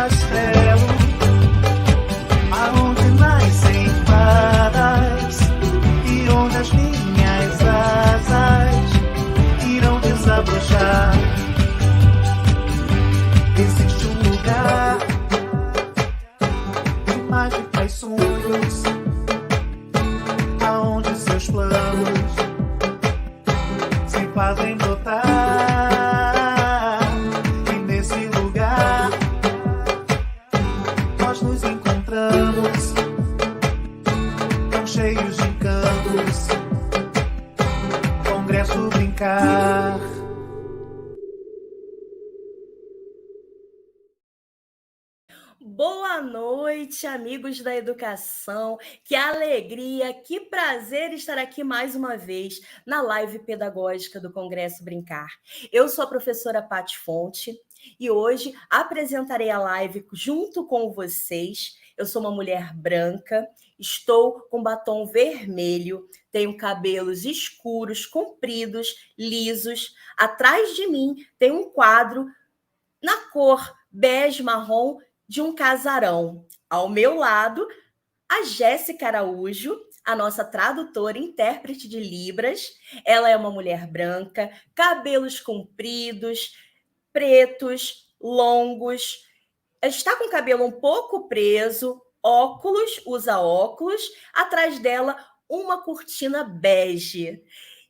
castelo, aonde nascem fadas e onde as minhas asas irão desabrochar. Existe um lugar de mágica e sonhos, aonde seus planos se fazem brotar. E nesse lugar nós nos encontramos, tão cheios de encantos. Congresso Brincar. Boa noite, amigos da educação. Que alegria, que prazer estar aqui mais uma vez na live pedagógica do Congresso Brincar. Eu sou a professora Paty Fonte e hoje apresentarei a live junto com vocês. Eu sou uma mulher branca, estou com batom vermelho, tenho cabelos escuros, compridos, lisos. Atrás de mim tem um quadro na cor bege marrom de um casarão. Ao meu lado, a Jéssica Araújo, a nossa tradutora e intérprete de Libras. Ela é uma mulher branca, cabelos compridos, pretos, longos, está com o cabelo um pouco preso, óculos, usa óculos, atrás dela uma cortina bege.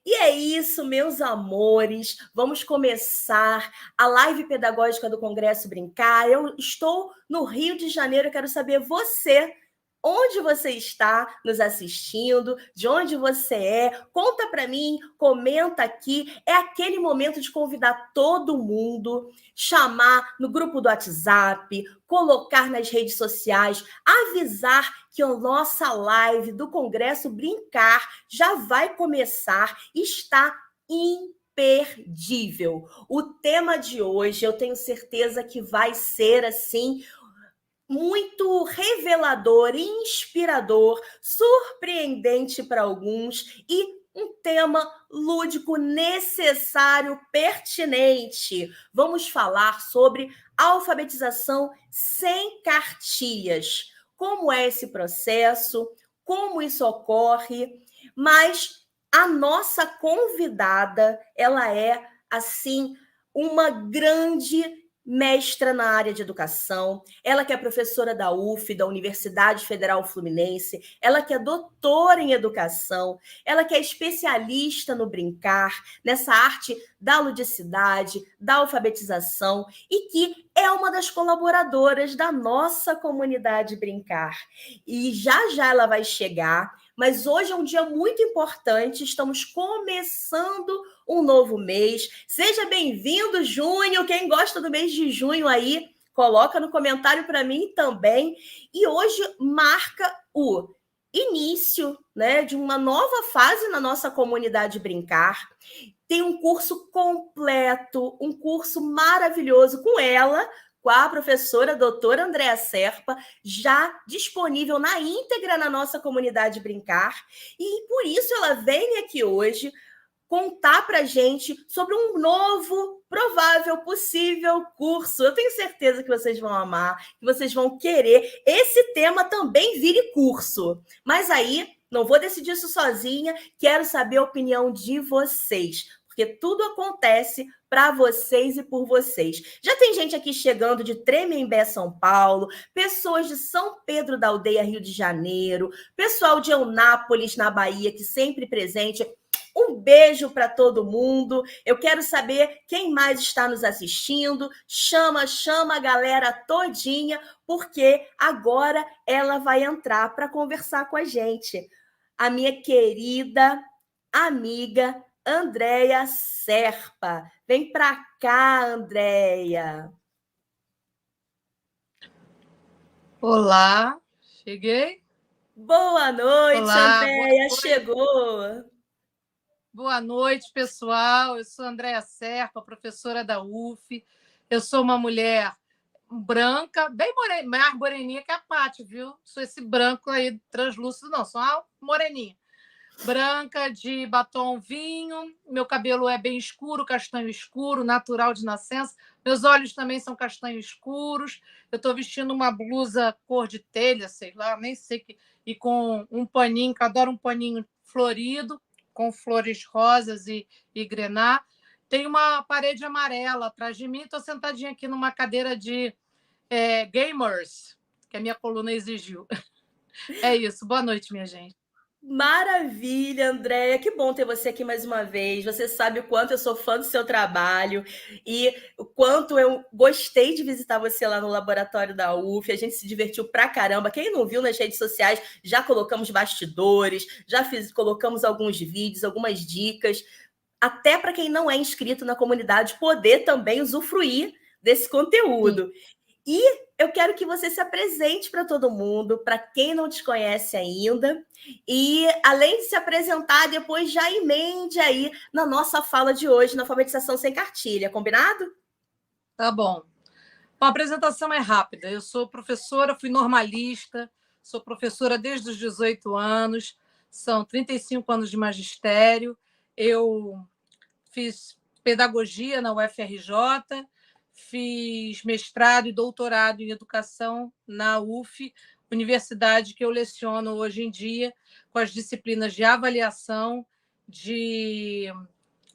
E é isso, meus amores. Vamos começar a live pedagógica do Congresso Brincar. Eu estou no Rio de Janeiro, eu quero saber você, onde você está nos assistindo, de onde você é, conta para mim, comenta aqui. É aquele momento de convidar todo mundo, chamar no grupo do WhatsApp, colocar nas redes sociais, avisar que a nossa live do Congresso Brincar já vai começar, está imperdível. O tema de hoje, eu tenho certeza que vai ser assim muito revelador, inspirador, surpreendente para alguns e um tema lúdico necessário, pertinente. Vamos falar sobre alfabetização sem cartilhas. Como é esse processo? Como isso ocorre? Mas a nossa convidada, ela é, assim, uma grande mestra na área de educação, ela que é professora da UF, da Universidade Federal Fluminense, ela que é doutora em educação, ela que é especialista no brincar, nessa arte da ludicidade, da alfabetização e que é uma das colaboradoras da nossa comunidade Brincar. E já já ela vai chegar, mas hoje é um dia muito importante, estamos começando um novo mês. Seja bem-vindo, junho. Quem gosta do mês de junho aí, coloca no comentário para mim também. E hoje marca o início, né, de uma nova fase na nossa comunidade Brincar. Tem um curso completo, um curso maravilhoso com ela, com a professora doutora Andréa Serpa, já disponível na íntegra na nossa comunidade Brincar. E por isso ela vem aqui hoje contar para a gente sobre um novo, provável, possível curso. Eu tenho certeza que vocês vão amar, que vocês vão querer. Esse tema também vire curso. Mas aí, não vou decidir isso sozinha, quero saber a opinião de vocês, porque tudo acontece para vocês e por vocês. Já tem gente aqui chegando de Tremembé, São Paulo, pessoas de São Pedro da Aldeia, Rio de Janeiro, pessoal de Eunápolis, na Bahia, que sempre presente. Um beijo para todo mundo. Eu quero saber quem mais está nos assistindo. Chama a galera todinha, porque agora ela vai entrar para conversar com a gente. A minha querida amiga Andréa Serpa. Vem para cá, Andréa. Olá, cheguei. Boa noite, Olá, Andréa. Chegou. Boa noite, pessoal. Eu sou Andréa Serpa, professora da UF. Eu sou uma mulher branca, bem mais moreninha que a Paty, viu? Sou esse branco aí translúcido, não, sou uma moreninha. branca, de batom vinho. Meu cabelo é bem escuro, castanho escuro, natural de nascença. Meus olhos também são castanho escuros. Eu estou vestindo uma blusa cor de telha, sei lá, nem sei que, e com um paninho, que eu adoro um paninho florido, com flores rosas e grená. Tem uma parede amarela atrás de mim. Estou sentadinha aqui numa cadeira de gamers, que a minha coluna exigiu. É isso. Boa noite, minha gente. Maravilha, Andréia. Que bom ter você aqui mais uma vez. Você sabe o quanto eu sou fã do seu trabalho e o quanto eu gostei de visitar você lá no laboratório da UF. A gente se divertiu pra caramba. Quem não viu nas redes sociais, já colocamos bastidores, colocamos alguns vídeos, algumas dicas, até para quem não é inscrito na comunidade poder também usufruir desse conteúdo. Sim. E eu quero que você se apresente para todo mundo, para quem não te conhece ainda. E, além de se apresentar, depois já emende aí na nossa fala de hoje, na alfabetização sem cartilha. Combinado? Tá bom. A apresentação é rápida. Eu sou professora, fui normalista, sou professora desde os 18 anos, são 35 anos de magistério. Eu fiz pedagogia na UFRJ, fiz mestrado e doutorado em educação na UF, universidade que eu leciono hoje em dia com as disciplinas de avaliação, de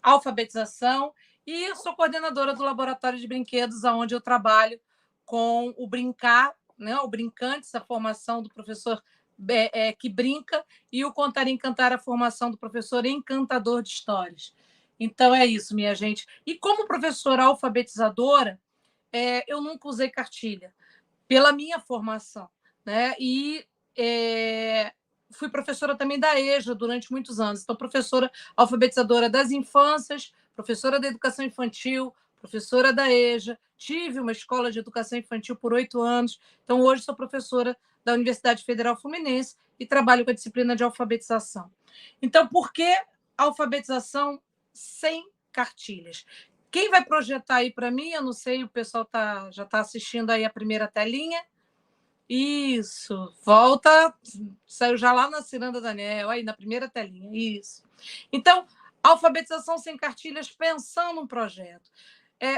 alfabetização, e sou coordenadora do Laboratório de Brinquedos, onde eu trabalho com o Brincar, né, o Brincantes, a formação do professor que brinca, e o Contar e Encantar, a formação do professor encantador de histórias. Então, é isso, minha gente. E como professora alfabetizadora, eu nunca usei cartilha, pela minha formação, né? E fui professora também da EJA durante muitos anos. Então, professora alfabetizadora das infâncias, professora da educação infantil, professora da EJA, tive uma escola de educação infantil por 8 anos. Então, hoje sou professora da Universidade Federal Fluminense e trabalho com a disciplina de alfabetização. Então, por que alfabetização sem cartilhas? Quem vai projetar aí para mim? Eu não sei, o pessoal já está assistindo aí a primeira telinha. Isso, volta, saiu já lá na Ciranda Daniel, aí na primeira telinha, isso. Então, alfabetização sem cartilhas, pensando um projeto.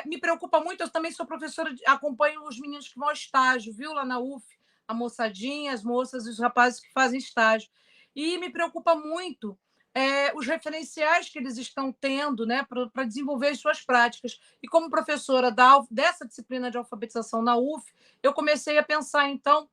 Me preocupa muito, eu também sou professora, acompanho os meninos que vão ao estágio, viu, lá na UF, a moçadinha, as moças e os rapazes que fazem estágio. E me preocupa muito os referenciais que eles estão tendo, né, para desenvolver as suas práticas. E como professora dessa disciplina de alfabetização na UF, eu comecei a pensar, então,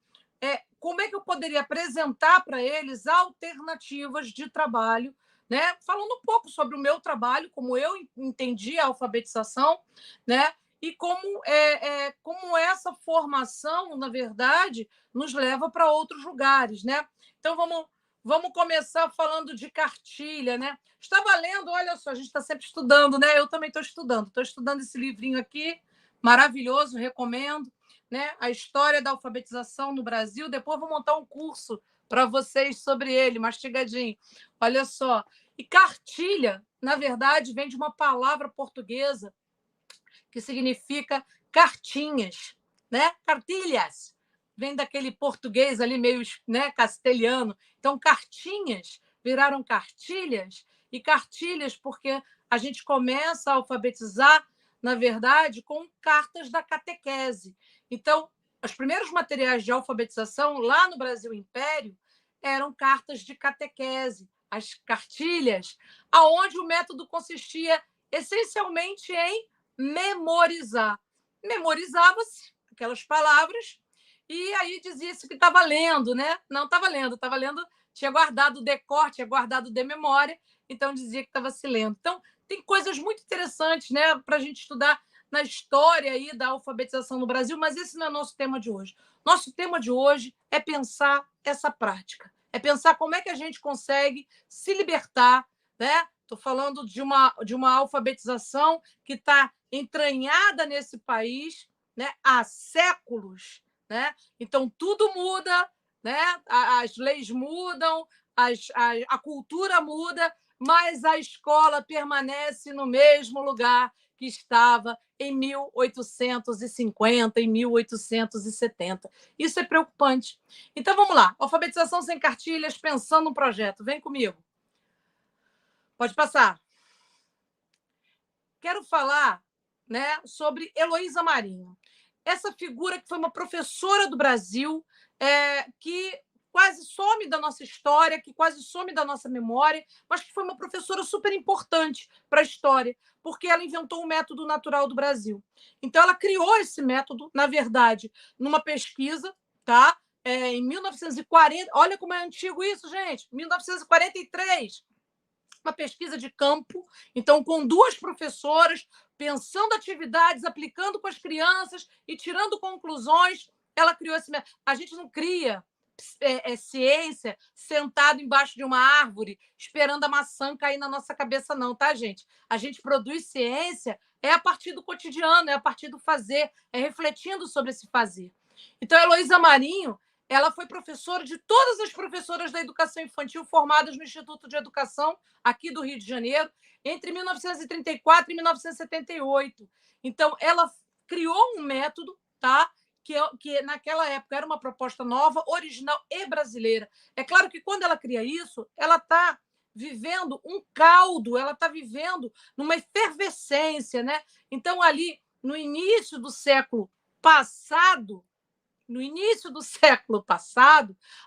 como é que eu poderia apresentar para eles alternativas de trabalho, né, falando um pouco sobre o meu trabalho, como eu entendi a alfabetização, né, e como essa formação, na verdade, nos leva para outros lugares, né? Então, vamos começar falando de cartilha, né? Estava lendo, olha só, a gente está sempre estudando, né? Eu também estou estudando esse livrinho aqui, maravilhoso, recomendo, né? A história da alfabetização no Brasil. Depois vou montar um curso para vocês sobre ele, mastigadinho. Olha só. E cartilha, na verdade, vem de uma palavra portuguesa que significa cartinhas, né? Cartilhas. Vem daquele português ali meio, né, castelhano. Então, cartinhas viraram cartilhas, e cartilhas porque a gente começa a alfabetizar, na verdade, com cartas da catequese. Então, os primeiros materiais de alfabetização lá no Brasil Império eram cartas de catequese, as cartilhas, aonde o método consistia essencialmente em memorizar. Memorizava-se aquelas palavras e aí dizia-se que estava lendo, né? Não estava lendo, tinha guardado o decorte, tinha guardado de memória, então dizia que estava se lendo. Então, tem coisas muito interessantes, né, para a gente estudar na história aí da alfabetização no Brasil, mas esse não é nosso tema de hoje. Nosso tema de hoje é pensar essa prática, é pensar como é que a gente consegue se libertar, né? Estou falando de uma alfabetização que está entranhada nesse país, né, há séculos, né? Então, tudo muda, né? As leis mudam, a cultura muda, mas a escola permanece no mesmo lugar que estava em 1850, em 1870. Isso é preocupante. Então, vamos lá. Alfabetização sem cartilhas, pensando no projeto. Vem comigo. Pode passar. Quero falar, né, sobre Heloísa Marinho. Essa figura que foi uma professora do Brasil, que quase some da nossa história, que quase some da nossa memória, mas que foi uma professora super importante para a história, porque ela inventou o método natural do Brasil. Então, ela criou esse método, na verdade, numa pesquisa, tá? Em 1940, olha como é antigo isso, gente, 1943, uma pesquisa de campo, então, com duas professoras, pensando atividades, aplicando com as crianças e tirando conclusões, ela criou esse método. A gente não cria ciência sentado embaixo de uma árvore, esperando a maçã cair na nossa cabeça, não, tá, gente? A gente produz ciência a partir do cotidiano, a partir do fazer, refletindo sobre esse fazer. Então, a Heloísa Marinho, ela foi professora de todas as professoras da educação infantil formadas no Instituto de Educação, aqui do Rio de Janeiro, entre 1934 e 1978. Então, ela criou um método, tá? Que naquela época era uma proposta nova, original e brasileira. É claro que quando ela cria isso, ela está vivendo um caldo, ela está vivendo numa efervescência, né? Então, ali, no início do século passado,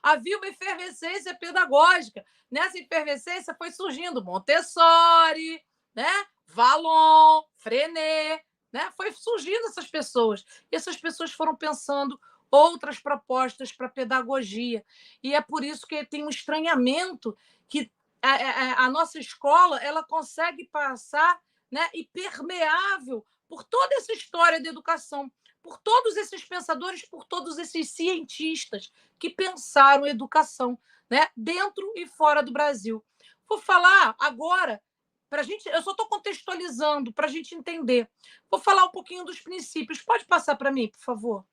havia uma efervescência pedagógica. Nessa efervescência foi surgindo Montessori, né? Vallon, Freinet, né? Foi surgindo essas pessoas. E essas pessoas foram pensando outras propostas para a pedagogia. E é por isso que tem um estranhamento que a nossa escola ela consegue passar, né, impermeável por toda essa história da educação, por todos esses pensadores, por todos esses cientistas que pensaram educação, né, dentro e fora do Brasil. Vou falar agora, para a gente, eu só estou contextualizando para a gente entender. Vou falar um pouquinho dos princípios. Pode passar para mim, por favor?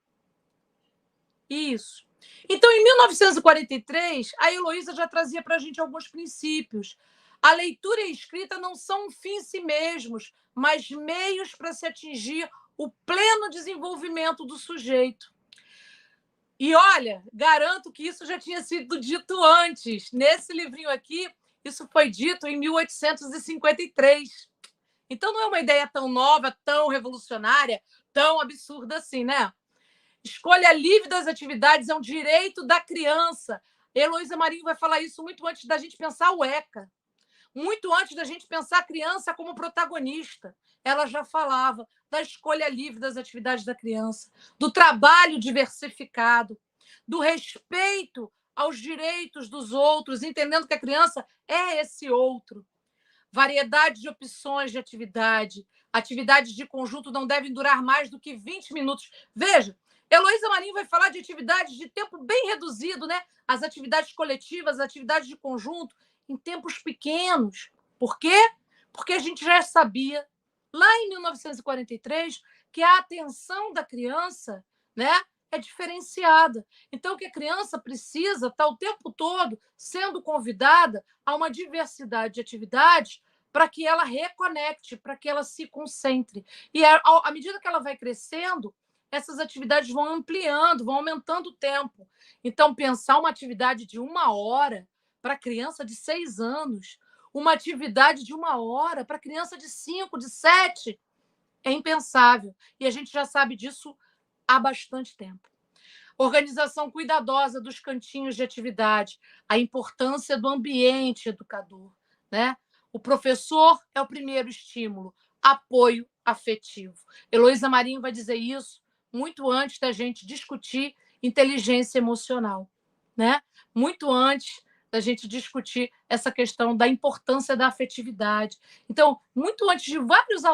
Isso. Então, em 1943, a Heloísa já trazia para a gente alguns princípios. A leitura e a escrita não são um fim em si mesmos, mas meios para se atingir o pleno desenvolvimento do sujeito. E, olha, garanto que isso já tinha sido dito antes. Nesse livrinho aqui, isso foi dito em 1853. Então, não é uma ideia tão nova, tão revolucionária, tão absurda assim, né? Escolha livre das atividades é um direito da criança. Heloísa Marinho vai falar isso muito antes da gente pensar o ECA, muito antes da gente pensar a criança como protagonista. Ela já falava da escolha livre das atividades da criança, do trabalho diversificado, do respeito aos direitos dos outros, entendendo que a criança é esse outro. Variedade de opções de atividade. Atividades de conjunto não devem durar mais do que 20 minutos. Veja, Heloísa Marinho vai falar de atividades de tempo bem reduzido, né? As atividades coletivas, as atividades de conjunto, em tempos pequenos. Por quê? Porque a gente já sabia, lá em 1943, que a atenção da criança, né, é diferenciada. Então, que a criança precisa estar o tempo todo sendo convidada a uma diversidade de atividades para que ela reconecte, para que ela se concentre. E à medida que ela vai crescendo, essas atividades vão ampliando, vão aumentando o tempo. Então, pensar uma atividade de 1 hora para criança de 6 anos, uma atividade de 1 hora para criança de 5, de 7, é impensável. E a gente já sabe disso há bastante tempo. Organização cuidadosa dos cantinhos de atividade, a importância do ambiente educador, né? O professor é o primeiro estímulo, apoio afetivo. Heloísa Marinho vai dizer isso muito antes da gente discutir inteligência emocional, né? Muito antes da gente discutir essa questão da importância da afetividade. Então, muito antes de vários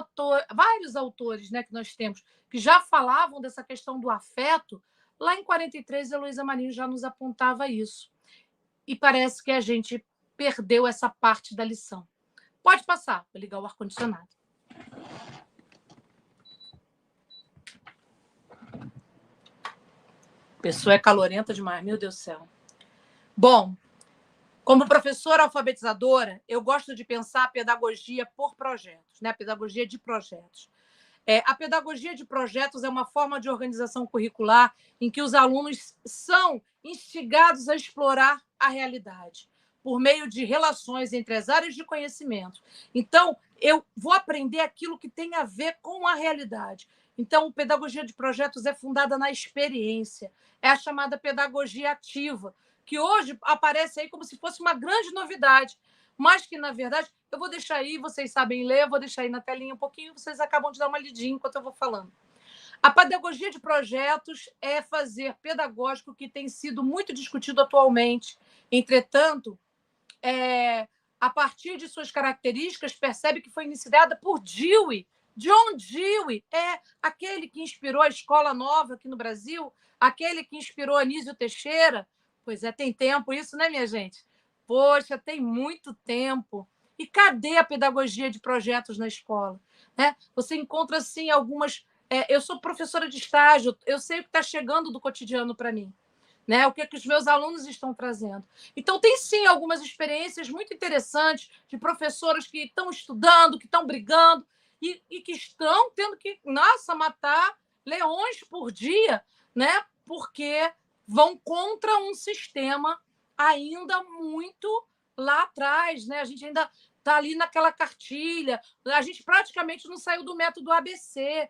autores, né, que nós temos, que já falavam dessa questão do afeto, lá em 43, a Heloísa Marinho já nos apontava isso. E parece que a gente perdeu essa parte da lição. Pode passar, vou ligar o ar-condicionado. A pessoa é calorenta demais, meu Deus do céu. Bom, como professora alfabetizadora, eu gosto de pensar a pedagogia por projetos, né? A pedagogia de projetos. A pedagogia de projetos é uma forma de organização curricular em que os alunos são instigados a explorar a realidade. por meio de relações entre as áreas de conhecimento. Então, eu vou aprender aquilo que tem a ver com a realidade. Então, a pedagogia de projetos é fundada na experiência, é a chamada pedagogia ativa, que hoje aparece aí como se fosse uma grande novidade, mas que, na verdade, eu vou deixar aí, vocês sabem ler, eu vou deixar aí na telinha um pouquinho, vocês acabam de dar uma lidinha enquanto eu vou falando. A pedagogia de projetos é fazer pedagógico que tem sido muito discutido atualmente. Entretanto, a partir de suas características, percebe que foi iniciada por Dewey. John Dewey é aquele que inspirou a Escola Nova aqui no Brasil, aquele que inspirou Anísio Teixeira. Pois é, tem tempo isso, né, minha gente? Poxa, tem muito tempo. E cadê a pedagogia de projetos na escola? Você encontra, sim, algumas... eu sou professora de estágio, eu sei o que está chegando do cotidiano para mim. O que os meus alunos estão trazendo. Então, tem sim algumas experiências muito interessantes de professoras que estão estudando, que estão brigando e que estão tendo que, matar leões por dia, porque vão contra um sistema ainda muito lá atrás. A gente ainda está ali naquela cartilha, a gente praticamente não saiu do método ABC,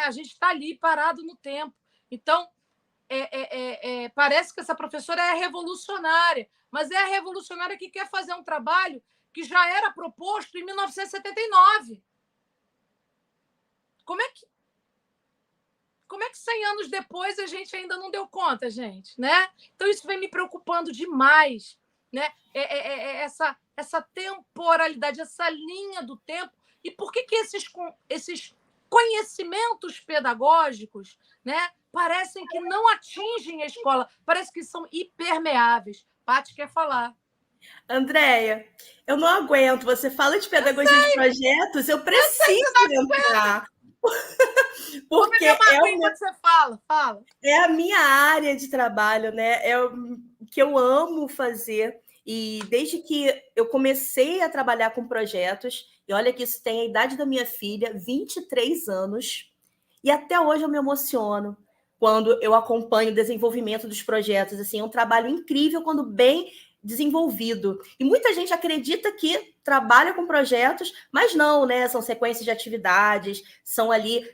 a gente está ali parado no tempo. Então, parece que essa professora é revolucionária, mas é a revolucionária que quer fazer um trabalho que já era proposto em 1979. Como é que 100 anos depois a gente ainda não deu conta, gente? Então, isso vem me preocupando demais. Essa temporalidade, essa linha do tempo. E por que esses conhecimentos pedagógicos parecem que não atingem a escola, parece que são hipermeáveis? Paty quer falar. Andréia, eu não aguento. Você fala de pedagogia de projetos, eu preciso entrar. Porque você fala. É a minha área de trabalho, é o que eu amo fazer. E desde que eu comecei a trabalhar com projetos, e olha que isso tem a idade da minha filha, 23 anos, e até hoje eu me emociono quando eu acompanho o desenvolvimento dos projetos. Assim, é um trabalho incrível quando bem desenvolvido. E muita gente acredita que trabalha com projetos, mas não, são sequências de atividades, são ali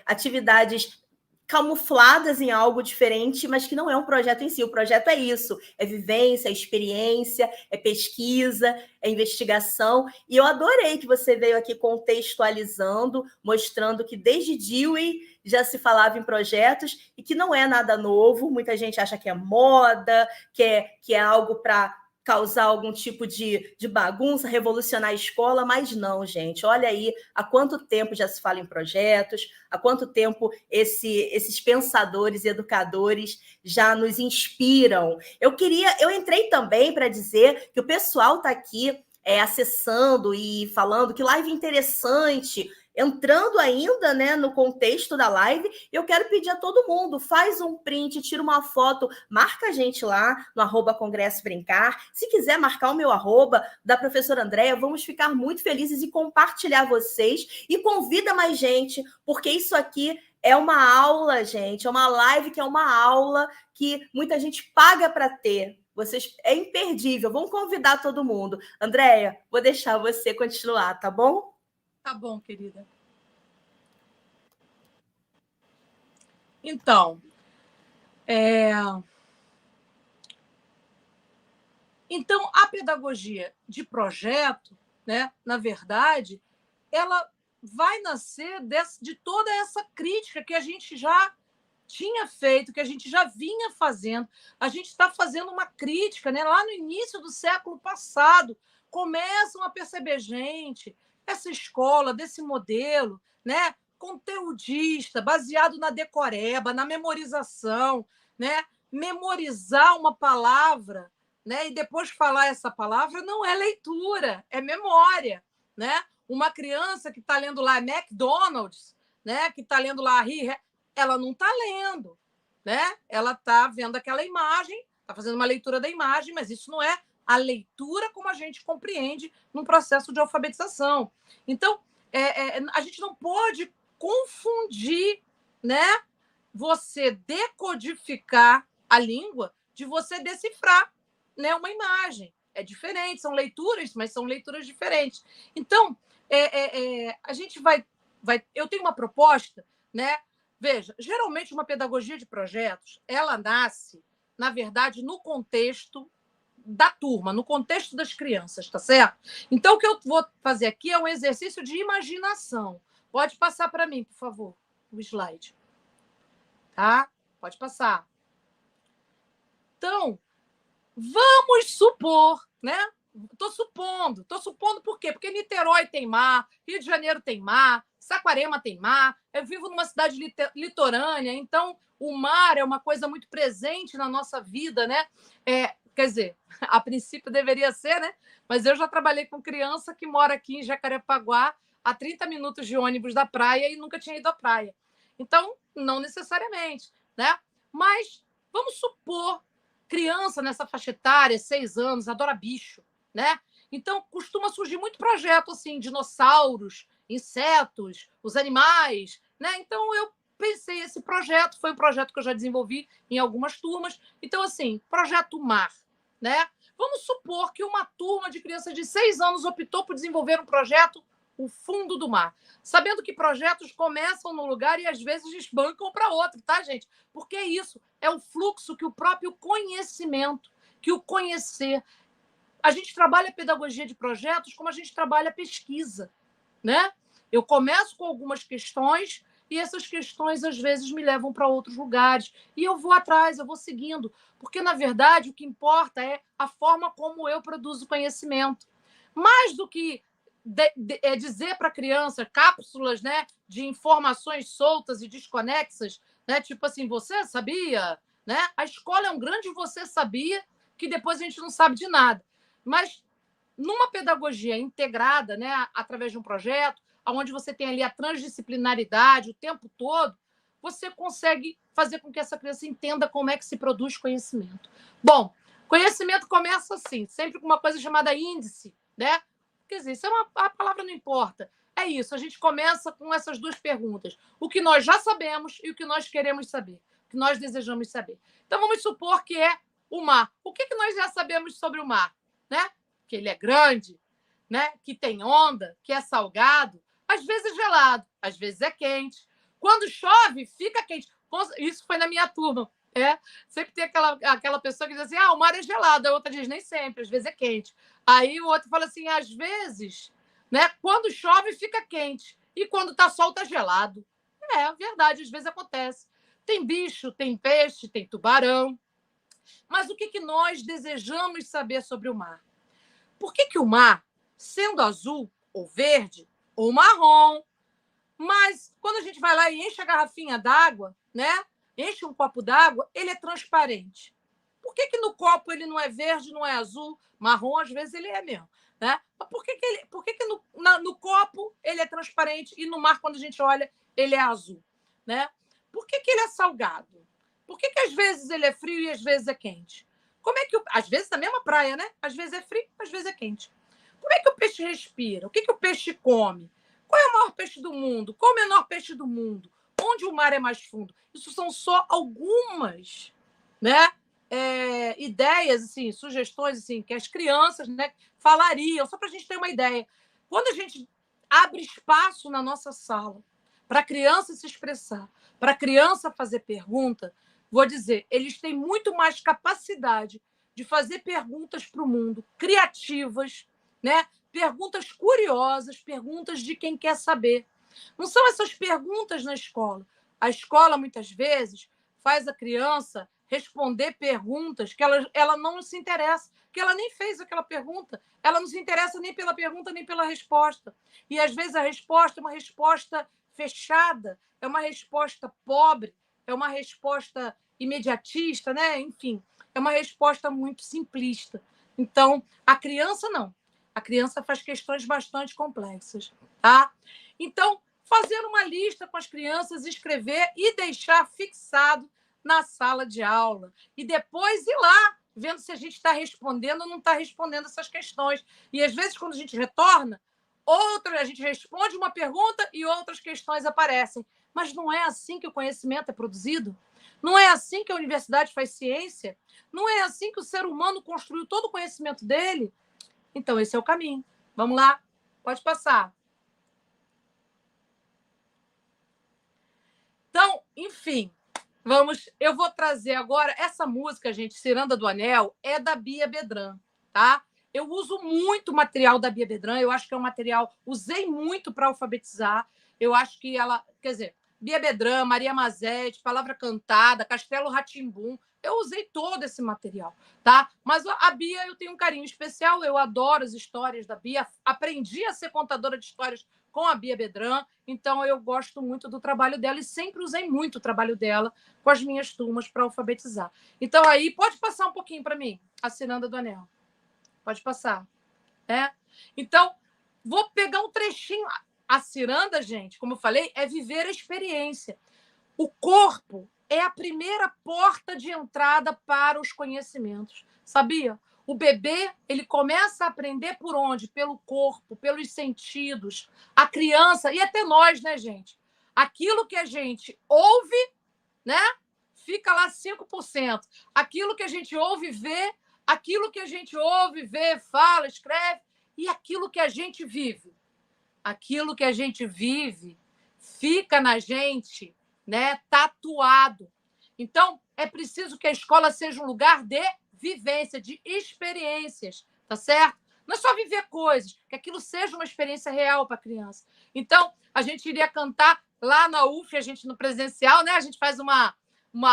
atividades camufladas em algo diferente, mas que não é um projeto em si. O projeto é isso, é vivência, é experiência, é pesquisa, é investigação. E eu adorei que você veio aqui contextualizando, mostrando que desde Dewey já se falava em projetos e que não é nada novo. Muita gente acha que é moda, que é algo para causar algum tipo de bagunça, revolucionar a escola, mas não, gente. Olha aí há quanto tempo já se fala em projetos, há quanto tempo esses pensadores e educadores já nos inspiram. Eu entrei também para dizer que o pessoal está aqui acessando e falando que live interessante, entrando ainda no contexto da live. Eu quero pedir a todo mundo, faz um print, tira uma foto, marca a gente lá no @CongressoBrincar. Se quiser marcar o meu @ da professora Andréia, vamos ficar muito felizes e compartilhar vocês. E convida mais gente, porque isso aqui é uma aula, gente, é uma live que é uma aula que muita gente paga para ter. É imperdível, vamos convidar todo mundo. Andréia, vou deixar você continuar, tá bom? Tá bom, querida. Então, a pedagogia de projeto, na verdade, ela vai nascer de toda essa crítica que a gente já tinha feito, que a gente já vinha fazendo. A gente está fazendo uma crítica, lá no início do século passado. Começam a perceber, gente, essa escola, desse modelo, conteudista, baseado na decoreba, na memorização, memorizar uma palavra, e depois falar essa palavra não é leitura, é memória, Uma criança que está lendo lá McDonald's, que está lendo lá ela não está lendo, Ela está vendo aquela imagem, está fazendo uma leitura da imagem, mas isso não é a leitura como a gente compreende num processo de alfabetização. Então, a gente não pode confundir, você decodificar a língua de você decifrar, uma imagem. é diferente, são leituras, mas são leituras diferentes. Então, a gente vai... Eu tenho uma proposta, né? Veja, geralmente uma pedagogia de projetos, ela nasce, na verdade, no contexto da turma, no contexto das crianças, tá certo? Então, o que eu vou fazer aqui é um exercício de imaginação. Pode passar para mim, por favor, o slide. Tá? Pode passar. Então, vamos supor, né? Estou supondo por quê? Porque Niterói tem mar, Rio de Janeiro tem mar, Saquarema tem mar, eu vivo numa cidade litorânea, então o mar é uma coisa muito presente na nossa vida, né? Quer dizer, a princípio deveria ser, né? Mas eu já trabalhei com criança que mora aqui em Jacarepaguá, a 30 minutos de ônibus da praia e nunca tinha ido à praia. Então, não necessariamente, né? Mas vamos supor, criança nessa faixa etária, 6 anos, adora bicho, né? Então, costuma surgir muito projeto, assim, dinossauros, insetos, os animais, né? Então, eu pensei, esse projeto foi um projeto que eu já desenvolvi em algumas turmas. Então, assim, projeto Mar, né? Vamos supor que uma turma de crianças de 6 anos optou por desenvolver um projeto, o Fundo do Mar, sabendo que projetos começam num lugar e às vezes desbancam para outro, tá, gente? Porque é isso, é o fluxo que o próprio conhecimento, que o conhecer. A gente trabalha a pedagogia de projetos como a gente trabalha a pesquisa, né? Eu começo com algumas questões e essas questões, às vezes, me levam para outros lugares. E eu vou atrás, eu vou seguindo. Porque, na verdade, o que importa é a forma como eu produzo conhecimento. Mais do que dizer para a criança cápsulas, né, de informações soltas e desconexas, né, tipo assim, você sabia? Né? A escola é um grande você sabia, que depois a gente não sabe de nada. Mas numa pedagogia integrada, né, através de um projeto, onde você tem ali a transdisciplinaridade o tempo todo, você consegue fazer com que essa criança entenda como é que se produz conhecimento. Bom, conhecimento começa assim, sempre com uma coisa chamada índice, né? Quer dizer, isso a palavra não importa. É isso, a gente começa com essas duas perguntas. O que nós já sabemos e o que nós queremos saber, o que nós desejamos saber. Então, vamos supor que é o mar. O que nós já sabemos sobre o mar? Né? Que ele é grande, né? Que tem onda, que é salgado, às vezes é gelado, às vezes é quente. Quando chove, fica quente. Isso foi na minha turma. Sempre tem aquela pessoa que diz assim, o mar é gelado. A outra diz, nem sempre, às vezes é quente. Aí o outro fala assim, às vezes, né, quando chove, fica quente. E quando está sol, está gelado. É verdade, às vezes acontece. Tem bicho, tem peixe, tem tubarão. Mas o que nós desejamos saber sobre o mar? Por que o mar, sendo azul ou verde ou marrom, mas quando a gente vai lá e enche a garrafinha d'água, né? Enche um copo d'água, ele é transparente. Por que no copo ele não é verde, não é azul, marrom, às vezes ele é mesmo, né? Mas por que no copo ele é transparente e no mar, quando a gente olha, ele é azul, né? Por que ele é salgado? Por que às vezes ele é frio e às vezes é quente? Como é que às vezes na mesma praia, né? Às vezes é frio, às vezes é quente. Como é que o peixe respira? O que o peixe come? Qual é o maior peixe do mundo? Qual o menor peixe do mundo? Onde o mar é mais fundo? Isso são só algumas, né, ideias, assim, sugestões assim, que as crianças, né, falariam, só para a gente ter uma ideia. Quando a gente abre espaço na nossa sala para a criança se expressar, para a criança fazer pergunta, vou dizer, eles têm muito mais capacidade de fazer perguntas para o mundo, criativas, né? Perguntas curiosas, perguntas de quem quer saber. Não são essas perguntas na escola. A escola, muitas vezes, faz a criança responder perguntas que ela não se interessa, que ela nem fez aquela pergunta. Ela não se interessa nem pela pergunta, nem pela resposta. E, às vezes, a resposta é uma resposta fechada, é uma resposta pobre, é uma resposta imediatista, né? Enfim, é uma resposta muito simplista. Então, a criança não. A criança faz questões bastante complexas, tá? Então, fazer uma lista com as crianças, escrever e deixar fixado na sala de aula. E depois ir lá, vendo se a gente está respondendo ou não está respondendo essas questões. E, às vezes, quando a gente retorna, a gente responde uma pergunta e outras questões aparecem. Mas não é assim que o conhecimento é produzido? Não é assim que a universidade faz ciência? Não é assim que o ser humano construiu todo o conhecimento dele? Então, esse é o caminho. Vamos lá, pode passar. Então, enfim, eu vou trazer agora essa música, gente, Ciranda do Anel, é da Bia Bedran, tá? Eu uso muito material da Bia Bedran, eu acho que é um material, usei muito para alfabetizar, eu acho que ela, quer dizer, Bia Bedran, Maria Mazete, Palavra Cantada, Castelo Rá-Tim-Bum, eu usei todo esse material, tá? Mas a Bia eu tenho um carinho especial, eu adoro as histórias da Bia, aprendi a ser contadora de histórias com a Bia Bedran, então eu gosto muito do trabalho dela e sempre usei muito o trabalho dela com as minhas turmas para alfabetizar. Então aí, pode passar um pouquinho para mim, a Ciranda do Anel. Pode passar. Então, vou pegar um trechinho. A ciranda, gente, como eu falei, é viver a experiência. O corpo é a primeira porta de entrada para os conhecimentos. Sabia? O bebê, ele começa a aprender por onde? Pelo corpo, pelos sentidos. A criança, e até nós, né, gente? Aquilo que a gente ouve, né? Fica lá 5%. Aquilo que a gente ouve, vê, aquilo que a gente ouve, vê, fala, escreve, e aquilo que a gente vive. Aquilo que a gente vive fica na gente, né, tatuado. Então, é preciso que a escola seja um lugar de vivência, de experiências, tá certo? Não é só viver coisas, que aquilo seja uma experiência real para a criança. Então, a gente iria cantar lá na UF, a gente no presencial, né? A gente faz uma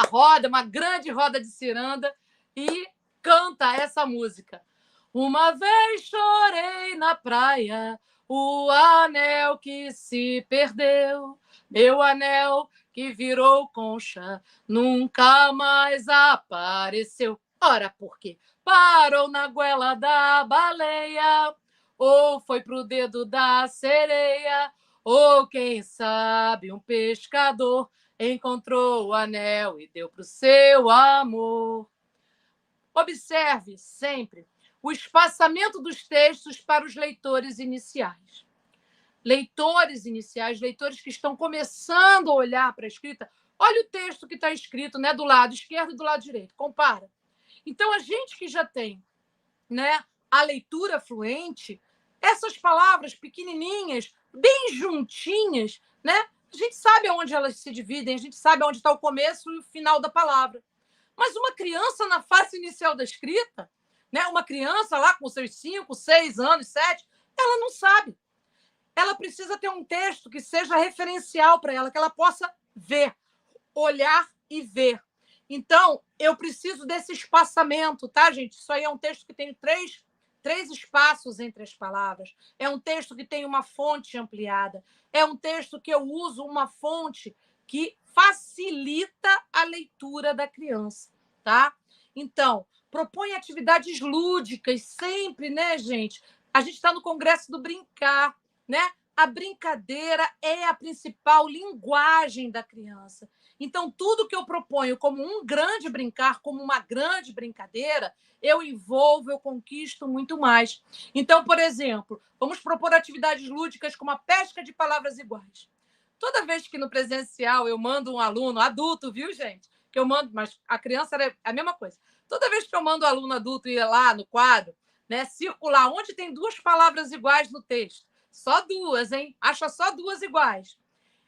roda, uma grande roda de ciranda e canta essa música. Uma vez chorei na praia, o anel que se perdeu, meu anel que virou concha, nunca mais apareceu. Ora, por quê? Parou na goela da baleia, ou foi pro dedo da sereia, ou quem sabe um pescador encontrou o anel e deu pro seu amor. Observe sempre o espaçamento dos textos para os leitores iniciais. Leitores iniciais, leitores que estão começando a olhar para a escrita, olha o texto que está escrito, né, do lado esquerdo e do lado direito, compara. Então, a gente que já tem, né, a leitura fluente, essas palavras pequenininhas, bem juntinhas, né, a gente sabe aonde elas se dividem, a gente sabe onde está o começo e o final da palavra. Mas uma criança na fase inicial da escrita, né, uma criança lá com seus 5, 6 anos, 7, ela não sabe. Ela precisa ter um texto que seja referencial para ela, que ela possa ver, olhar e ver. Então, eu preciso desse espaçamento, tá, gente? Isso aí é um texto que tem três espaços entre as palavras. É um texto que tem uma fonte ampliada. É um texto que eu uso uma fonte que facilita a leitura da criança, tá? Então, propõe atividades lúdicas sempre, né, gente? A gente está no Congresso do Brincar, né? A brincadeira é a principal linguagem da criança. Então, tudo que eu proponho como um grande brincar, como uma grande brincadeira, eu envolvo, eu conquisto muito mais. Então, por exemplo, vamos propor atividades lúdicas como a pesca de palavras iguais. Toda vez que no presencial eu mando um aluno adulto, viu, gente? Que eu mando, mas a criança era a mesma coisa. Toda vez que eu mando um aluno adulto ir lá no quadro, né, circular onde tem 2 palavras iguais no texto, só 2, hein? Acha só 2 iguais.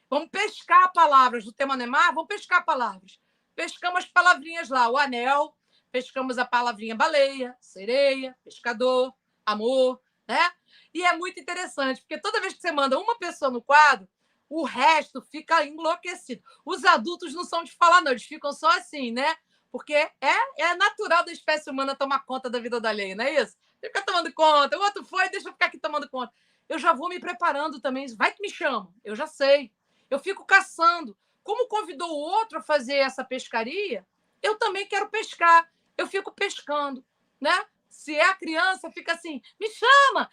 Vamos pescar palavras do tema Neymar, vamos pescar palavras. Pescamos as palavrinhas lá, o anel, pescamos a palavrinha baleia, sereia, pescador, amor, né? E é muito interessante, porque toda vez que você manda uma pessoa no quadro, o resto fica enlouquecido. Os adultos não são de falar, não, eles ficam só assim, né? Porque é natural da espécie humana tomar conta da vida da alheia, não é isso? Fica tomando conta, o outro foi, deixa eu ficar aqui tomando conta. Eu já vou me preparando também, vai que me chamam, eu já sei. Eu fico caçando. Como convidou o outro a fazer essa pescaria, eu também quero pescar. Eu fico pescando, né? Se é a criança, fica assim, me chama,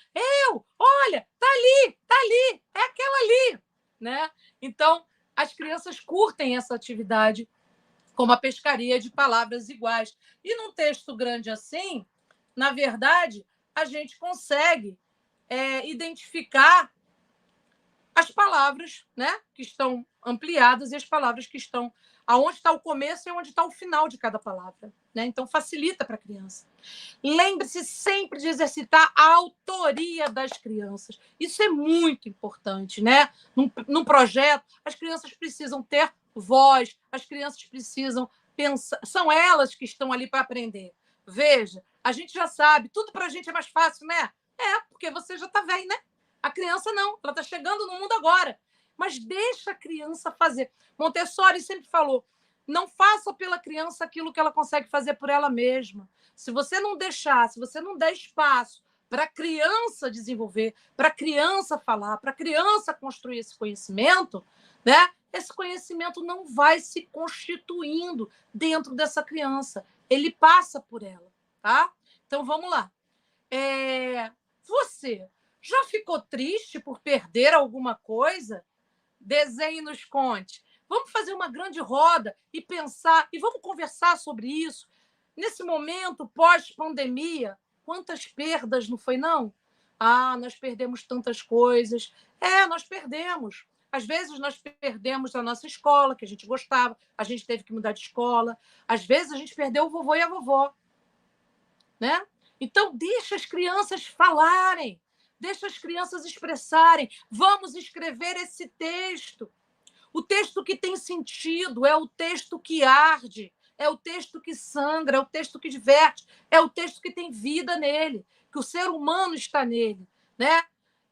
olha, tá ali, é aquela ali, né? Então, as crianças curtem essa atividade como a pescaria de palavras iguais. E num texto grande assim, na verdade, a gente consegue identificar as palavras, né, que estão ampliadas e as palavras que estão aonde está o começo e onde está o final de cada palavra, né? Então facilita para a criança. Lembre-se sempre de exercitar a autoria das crianças. Isso é muito importante, né? Num projeto, as crianças precisam ter voz, as crianças precisam pensar, são elas que estão ali para aprender. Veja, a gente já sabe, tudo para a gente é mais fácil, né? Porque você já está velho, né? A criança não, ela está chegando no mundo agora. Mas deixa a criança fazer. Montessori sempre falou, não faça pela criança aquilo que ela consegue fazer por ela mesma. Se você não deixar, se você não der espaço para a criança desenvolver, para a criança falar, para a criança construir esse conhecimento, né? Esse conhecimento não vai se constituindo dentro dessa criança. Ele passa por ela, tá? Então, vamos lá. Você já ficou triste por perder alguma coisa? Desenhe e nos conte. Vamos fazer uma grande roda e pensar, e vamos conversar sobre isso. Nesse momento, pós-pandemia, quantas perdas, não foi, não? Nós perdemos tantas coisas. Nós perdemos. Às vezes, nós perdemos a nossa escola, que a gente gostava, a gente teve que mudar de escola. Às vezes, a gente perdeu o vovô e a vovó, né? Então, deixa as crianças falarem, deixa as crianças expressarem. Vamos escrever esse texto. O texto que tem sentido é o texto que arde, é o texto que sangra, é o texto que diverte, é o texto que tem vida nele, que o ser humano está nele, né?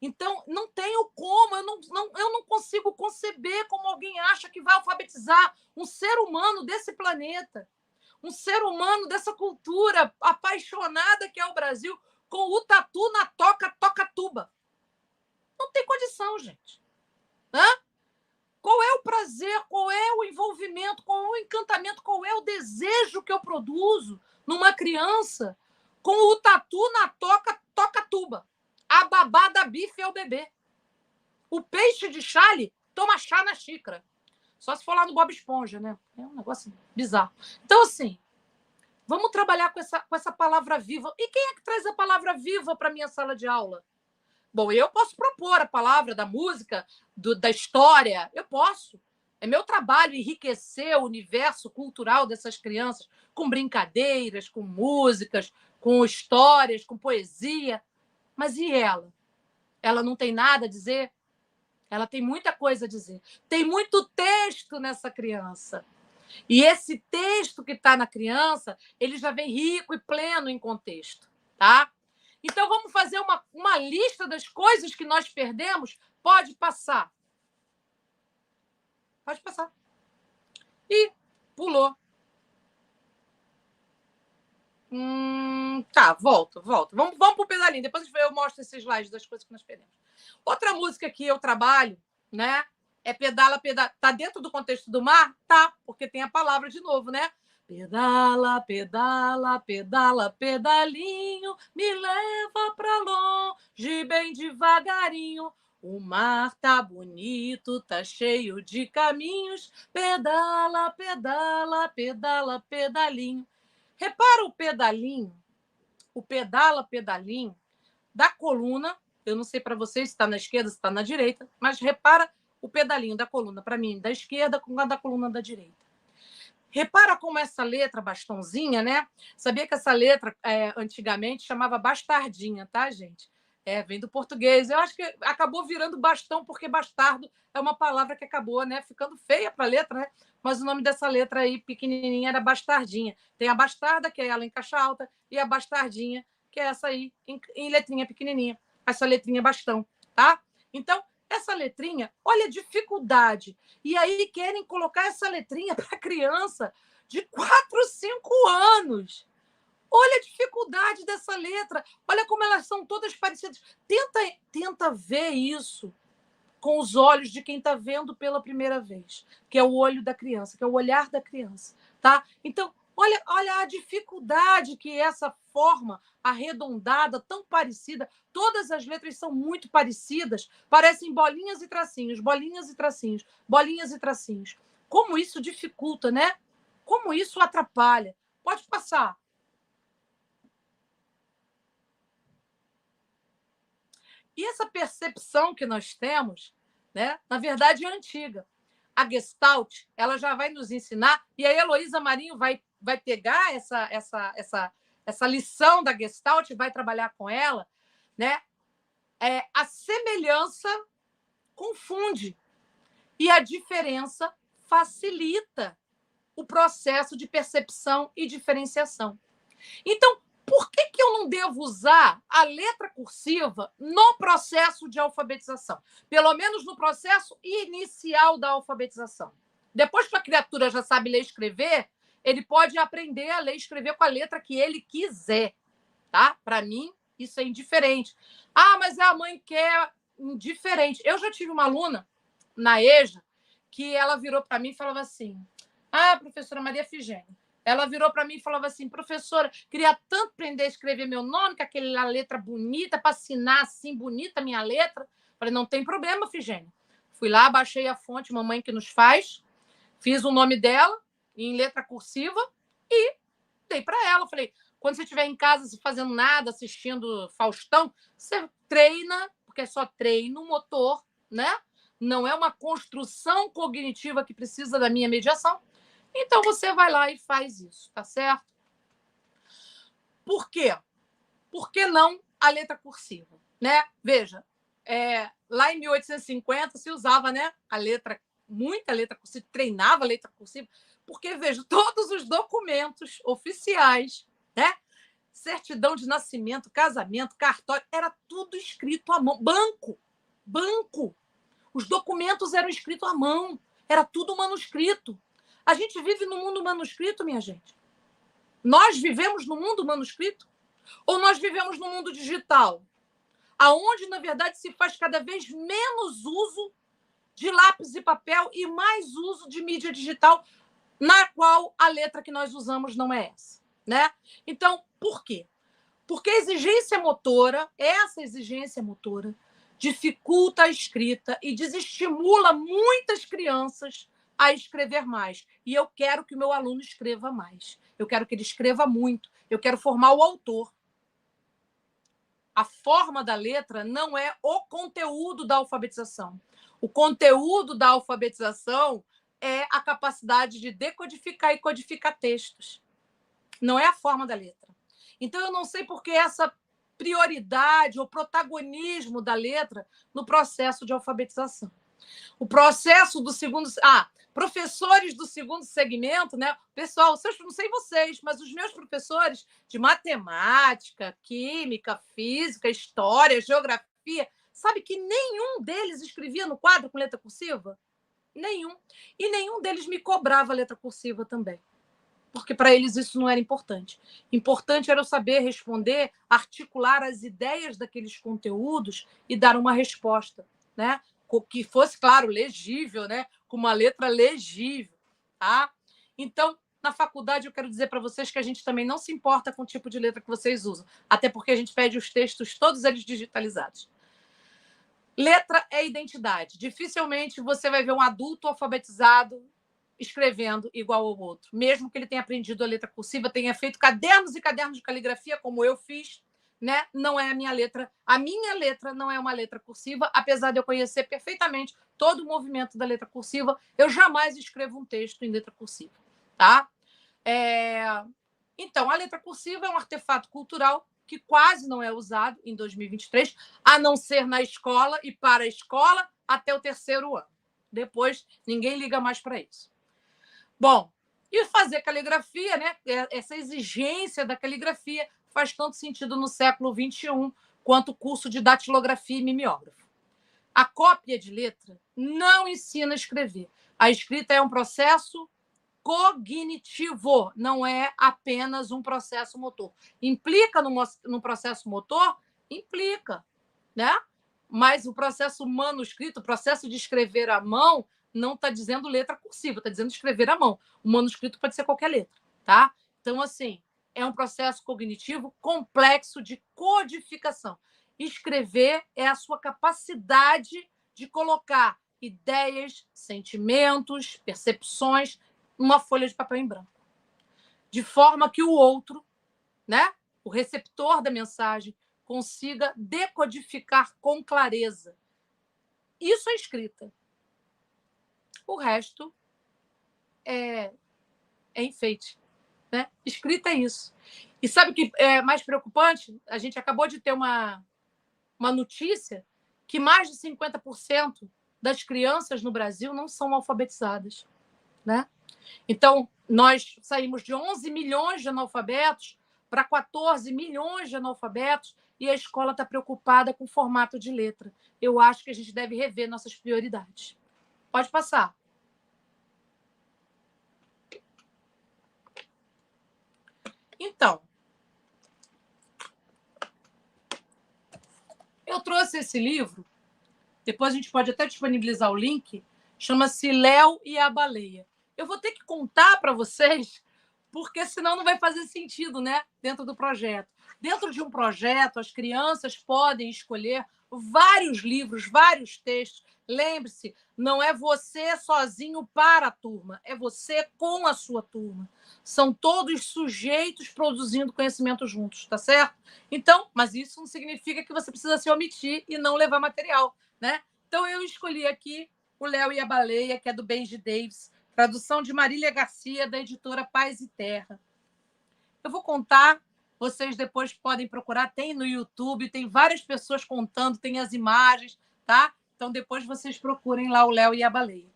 Então, não tenho como, eu não consigo conceber como alguém acha que vai alfabetizar um ser humano desse planeta, um ser humano dessa cultura apaixonada que é o Brasil, com o tatu na toca-tuba. Não tem condição, gente. Hã? Qual é o prazer, qual é o envolvimento, qual é o encantamento, qual é o desejo que eu produzo numa criança com o tatu na toca-tuba? A babá da bife é o bebê. O peixe de chale toma chá na xícara. Só se for lá no Bob Esponja, né? É um negócio bizarro. Então, assim, vamos trabalhar com essa palavra viva. E quem é que traz a palavra viva para a minha sala de aula? Bom, eu posso propor a palavra da música, da história, eu posso. É meu trabalho enriquecer o universo cultural dessas crianças com brincadeiras, com músicas, com histórias, com poesia. Mas e ela? Ela não tem nada a dizer? Ela tem muita coisa a dizer. Tem muito texto nessa criança. E esse texto que está na criança, ele já vem rico e pleno em contexto, tá? Então, vamos fazer uma lista das coisas que nós perdemos? Pode passar. Pode passar. E pulou. Tá, volta. Vamos para o pedalinho. Depois eu mostro esses slides das coisas que nós perdemos. Outra música que eu trabalho, né? É Pedala, Pedala. Tá dentro do contexto do mar? Tá, porque tem a palavra de novo, né? Pedala, pedala, pedala, pedalinho, me leva pra longe bem devagarinho. O mar tá bonito, tá cheio de caminhos. Pedala, pedala, pedala, pedalinho. Repara o pedalinho, o pedala, pedalinho da coluna. Eu não sei para vocês se está na esquerda, se está na direita, mas repara o pedalinho da coluna, para mim, da esquerda com a da coluna da direita. Repara como essa letra, bastãozinha, né? Sabia que essa letra antigamente chamava bastardinha, tá, gente? Vem do português. Eu acho que acabou virando bastão, porque bastardo é uma palavra que acabou, né, ficando feia para a letra, né? Mas o nome dessa letra aí, pequenininha, era bastardinha. Tem a bastarda, que é ela em caixa alta, e a bastardinha, que é essa aí, em letrinha pequenininha. Essa letrinha bastão, tá? Então, essa letrinha, olha a dificuldade. E aí querem colocar essa letrinha para criança de 4, 5 anos. Olha a dificuldade dessa letra. Olha como elas são todas parecidas. Tenta ver isso com os olhos de quem está vendo pela primeira vez, que é o olho da criança, que é o olhar da criança, tá? Então, olha a dificuldade que essa forma arredondada, tão parecida, todas as letras são muito parecidas, parecem bolinhas e tracinhos, bolinhas e tracinhos, bolinhas e tracinhos. Como isso dificulta, né? Como isso atrapalha. Pode passar. E essa percepção que nós temos, né, na verdade, é antiga. a Gestalt, ela já vai nos ensinar, e a Heloísa Marinho vai pegar essa lição da Gestalt e vai trabalhar com ela, né? A semelhança confunde e a diferença facilita o processo de percepção e diferenciação. Então, por que eu não devo usar a letra cursiva no processo de alfabetização? Pelo menos no processo inicial da alfabetização. Depois que a criatura já sabe ler e escrever, ele pode aprender a ler e escrever com a letra que ele quiser. Tá? Para mim, isso é indiferente. Ah, mas a mãe quer indiferente. Eu já tive uma aluna na EJA que ela virou para mim e falava assim: ah, professora Maria Figênia. Ela virou para mim e falava assim: professora, queria tanto aprender a escrever meu nome, com aquela letra bonita, para assinar assim, bonita a minha letra. Falei: não tem problema, Figênia. Fui lá, baixei a fonte, Mamãe que nos faz, fiz o nome dela em letra cursiva e dei para ela. Falei: quando você estiver em casa fazendo nada, assistindo Faustão, você treina, porque é só treino motor, né? Não é uma construção cognitiva que precisa da minha mediação. Então, você vai lá e faz isso, tá certo? Por quê? Por que não a letra cursiva? Né? Veja, lá em 1850 se usava, né, muita letra cursiva, treinava a letra cursiva, porque, veja, todos os documentos oficiais, né, certidão de nascimento, casamento, cartório, era tudo escrito à mão. Banco. Os documentos eram escritos à mão, era tudo manuscrito. A gente vive no mundo manuscrito, minha gente? Nós vivemos no mundo manuscrito? Ou nós vivemos no mundo digital? Aonde, na verdade, se faz cada vez menos uso de lápis e papel e mais uso de mídia digital, na qual a letra que nós usamos não é essa, né? Então, por quê? Porque a exigência motora, essa exigência motora, dificulta a escrita e desestimula muitas crianças a escrever mais. E eu quero que o meu aluno escreva mais. Eu quero que ele escreva muito. Eu quero formar o autor. A forma da letra não é o conteúdo da alfabetização. O conteúdo da alfabetização é a capacidade de decodificar e codificar textos. Não é a forma da letra. Então, eu não sei por que essa prioridade ou protagonismo da letra no processo de alfabetização. O processo do segundo... professores do segundo segmento, né? Pessoal, não sei vocês, mas os meus professores de matemática, química, física, história, geografia, sabe que nenhum deles escrevia no quadro com letra cursiva? Nenhum. E nenhum deles me cobrava letra cursiva também. Porque para eles isso não era importante. Importante era eu saber responder, articular as ideias daqueles conteúdos e dar uma resposta, né? Que fosse, claro, legível, né? Com uma letra legível, tá? Então, na faculdade, eu quero dizer para vocês que a gente também não se importa com o tipo de letra que vocês usam, até porque a gente pede os textos, todos eles digitalizados. Letra é identidade. Dificilmente você vai ver um adulto alfabetizado escrevendo igual ao outro, mesmo que ele tenha aprendido a letra cursiva, tenha feito cadernos e cadernos de caligrafia, como eu fiz, né? Não é a minha letra. A minha letra não é uma letra cursiva, apesar de eu conhecer perfeitamente todo o movimento da letra cursiva, eu jamais escrevo um texto em letra cursiva, tá? Então, a letra cursiva é um artefato cultural que quase não é usado em 2023, a não ser na escola e para a escola até o 3º ano. Depois, ninguém liga mais para isso. Bom, e fazer caligrafia, né? Essa exigência da caligrafia faz tanto sentido no século XXI quanto o curso de datilografia e mimeógrafo. A cópia de letra não ensina a escrever. A escrita é um processo cognitivo, não é apenas um processo motor. Implica no processo motor? Implica, né? Mas o processo manuscrito, o processo de escrever à mão, não está dizendo letra cursiva, está dizendo escrever à mão. O manuscrito pode ser qualquer letra, tá? Então, assim, é um processo cognitivo complexo de codificação. Escrever é a sua capacidade de colocar ideias, sentimentos, percepções numa folha de papel em branco. De forma que o outro, né, o receptor da mensagem, consiga decodificar com clareza. Isso é escrita. O resto é enfeite, né? Escrita é isso. E sabe o que é mais preocupante? A gente acabou de ter uma notícia que mais de 50% das crianças no Brasil não são alfabetizadas, né? Então, nós saímos de 11 milhões de analfabetos para 14 milhões de analfabetos e a escola está preocupada com o formato de letra. Eu acho que a gente deve rever nossas prioridades. Pode passar. Então, eu trouxe esse livro, depois a gente pode até disponibilizar o link, chama-se Léo e a Baleia. Eu vou ter que contar para vocês, porque senão não vai fazer sentido, né? Dentro do projeto. Dentro de um projeto, as crianças podem escolher vários livros, vários textos. Lembre-se, não é você sozinho para a turma, é você com a sua turma. São todos sujeitos produzindo conhecimento juntos, tá certo? Então, mas isso não significa que você precisa se omitir e não levar material, né? Então, eu escolhi aqui o Léo e a Baleia, que é do Benji Davis, tradução de Marília Garcia, da editora Paz e Terra. Eu vou contar, vocês depois podem procurar, tem no YouTube, tem várias pessoas contando, tem as imagens, tá? Então, depois vocês procurem lá o Léo e a Baleia.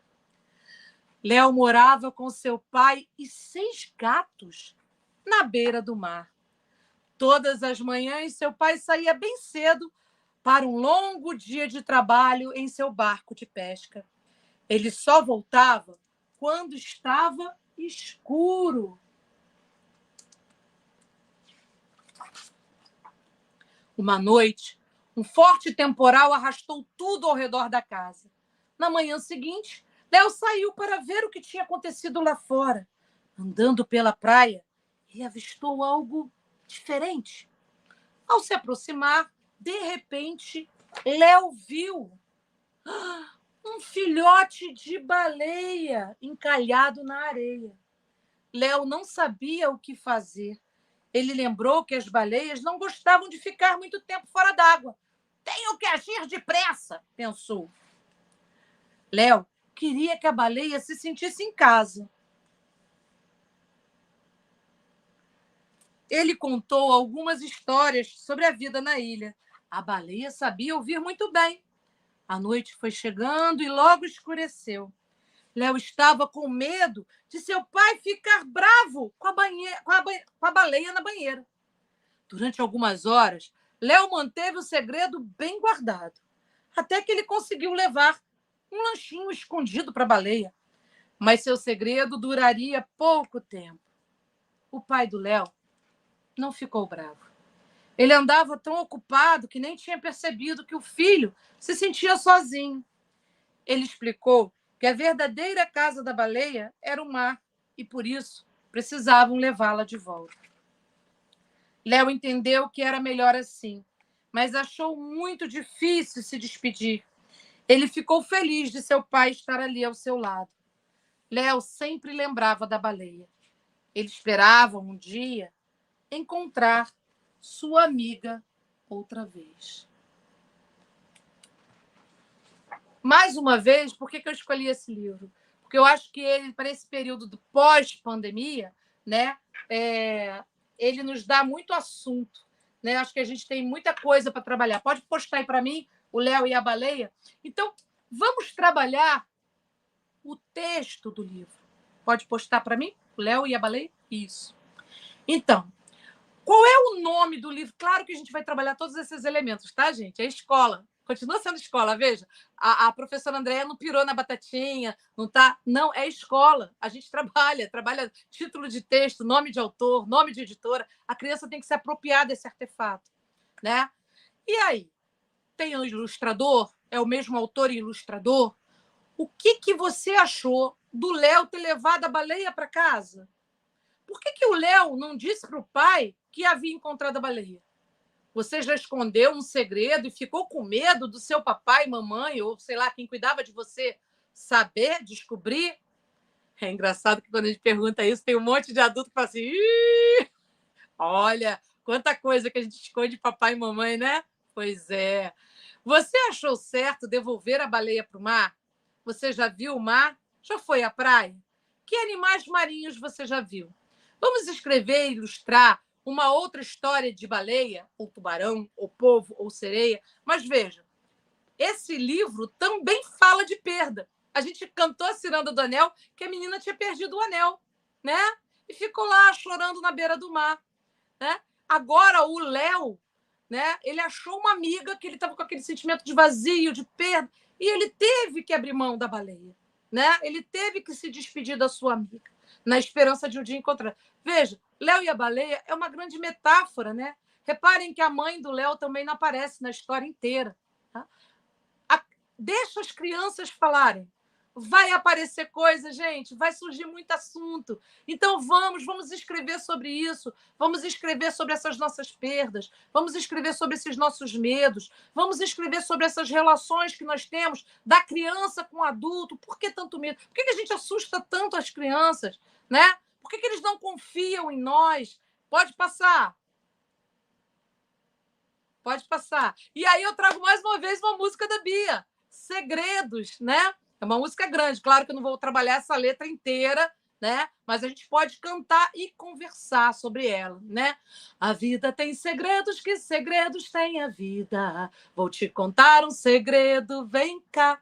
Léo morava com seu pai e 6 gatos na beira do mar. Todas as manhãs, seu pai saía bem cedo para um longo dia de trabalho em seu barco de pesca. Ele só voltava quando estava escuro. Uma noite, um forte temporal arrastou tudo ao redor da casa. Na manhã seguinte, Léo saiu para ver o que tinha acontecido lá fora. Andando pela praia, ele avistou algo diferente. Ao se aproximar, de repente, Léo viu um filhote de baleia encalhado na areia. Léo não sabia o que fazer. Ele lembrou que as baleias não gostavam de ficar muito tempo fora d'água. Tenho que agir depressa, pensou. Léo queria que a baleia se sentisse em casa. Ele contou algumas histórias sobre a vida na ilha. A baleia sabia ouvir muito bem. A noite foi chegando e logo escureceu. Léo estava com medo de seu pai ficar bravo com a baleia na banheira. Durante algumas horas, Léo manteve o segredo bem guardado, até que ele conseguiu levar um lanchinho escondido para a baleia. Mas seu segredo duraria pouco tempo. O pai do Léo não ficou bravo. Ele andava tão ocupado que nem tinha percebido que o filho se sentia sozinho. Ele explicou que a verdadeira casa da baleia era o mar e, por isso, precisavam levá-la de volta. Léo entendeu que era melhor assim, mas achou muito difícil se despedir. Ele ficou feliz de seu pai estar ali ao seu lado. Léo sempre lembrava da baleia. Ele esperava um dia encontrar sua amiga outra vez. Mais uma vez, por que eu escolhi esse livro? Porque eu acho que ele, para esse período do pós-pandemia, né, ele nos dá muito assunto. Né? Acho que a gente tem muita coisa para trabalhar. Pode postar aí para mim, o Léo e a Baleia? Então, vamos trabalhar o texto do livro. Pode postar para mim, o Léo e a Baleia? Isso. Então, qual é o nome do livro? Claro que a gente vai trabalhar todos esses elementos, tá, gente? É escola. Continua sendo escola, veja. A professora Andréia não pirou na batatinha, não tá? Não, é escola. A gente trabalha título de texto, nome de autor, nome de editora. A criança tem que se apropriar desse artefato, né? E aí? Tem um ilustrador? É o mesmo autor e ilustrador? O que você achou do Léo ter levado a baleia para casa? Por que o Léo não disse para o pai que havia encontrado a baleia? Você já escondeu um segredo e ficou com medo do seu papai, mamãe, ou sei lá, quem cuidava de você, saber, descobrir? É engraçado que quando a gente pergunta isso, tem um monte de adulto que fala assim: Ih, olha, quanta coisa que a gente esconde de papai e mamãe, né? Pois é. Você achou certo devolver a baleia para o mar? Você já viu o mar Já foi à praia? Que animais marinhos você já viu? Vamos escrever e ilustrar uma outra história de baleia, ou tubarão, ou polvo, ou sereia. Mas veja, esse livro também fala de perda. A gente cantou a Ciranda do Anel, que a menina tinha perdido o anel, né? E ficou lá chorando na beira do mar, né? Agora o Léo, né? Ele achou uma amiga que ele estava com aquele sentimento de vazio, de perda, e ele teve que abrir mão da baleia, né? Ele teve que se despedir da sua amiga, na esperança de um dia encontrar. Veja, Léo e a baleia é uma grande metáfora, né? Reparem que a mãe do Léo também não aparece na história inteira. Tá? Deixa as crianças falarem. Vai aparecer coisa, gente, vai surgir muito assunto. Então vamos escrever sobre isso, vamos escrever sobre essas nossas perdas, vamos escrever sobre esses nossos medos, vamos escrever sobre essas relações que nós temos da criança com o adulto. Por que tanto medo? Por que a gente assusta tanto as crianças, né? Por que eles não confiam em nós? Pode passar. Pode passar. E aí eu trago mais uma vez uma música da Bia, Segredos, né? É uma música grande, claro que eu não vou trabalhar essa letra inteira, né? Mas a gente pode cantar e conversar sobre ela, né? A vida tem segredos, que segredos tem a vida. Vou te contar um segredo, vem cá.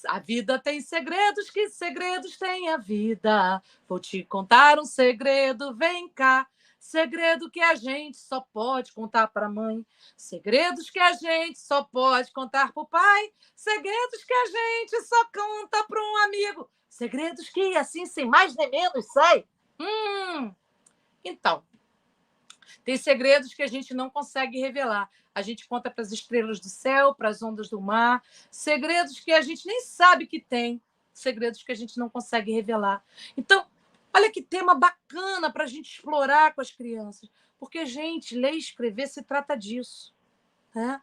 A vida tem segredos, que segredos tem a vida. Vou te contar um segredo, vem cá. Segredo que a gente só pode contar para a mãe. Segredos que a gente só pode contar para o pai. Segredos que a gente só conta para um amigo. Segredos que, assim, sem mais nem menos, sai. Então, tem segredos que a gente não consegue revelar. A gente conta para as estrelas do céu, para as ondas do mar. Segredos que a gente nem sabe que tem. Segredos que a gente não consegue revelar. Então, olha que tema bacana para a gente explorar com as crianças. Porque, gente, ler e escrever se trata disso. Né?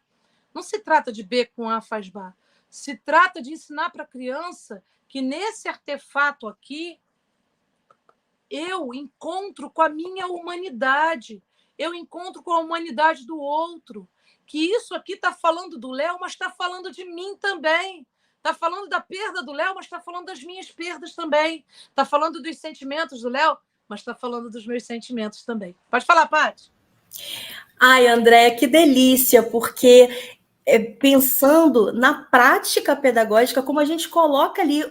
Não se trata de B com A faz Bar. Se trata de ensinar para a criança que nesse artefato aqui eu encontro com a minha humanidade. Eu encontro com a humanidade do outro. Que isso aqui está falando do Léo, mas está falando de mim também. Está falando da perda do Léo, mas está falando das minhas perdas também. Está falando dos sentimentos do Léo, mas está falando dos meus sentimentos também. Pode falar, Paty. Ai, André, que delícia, porque pensando na prática pedagógica, como a gente coloca ali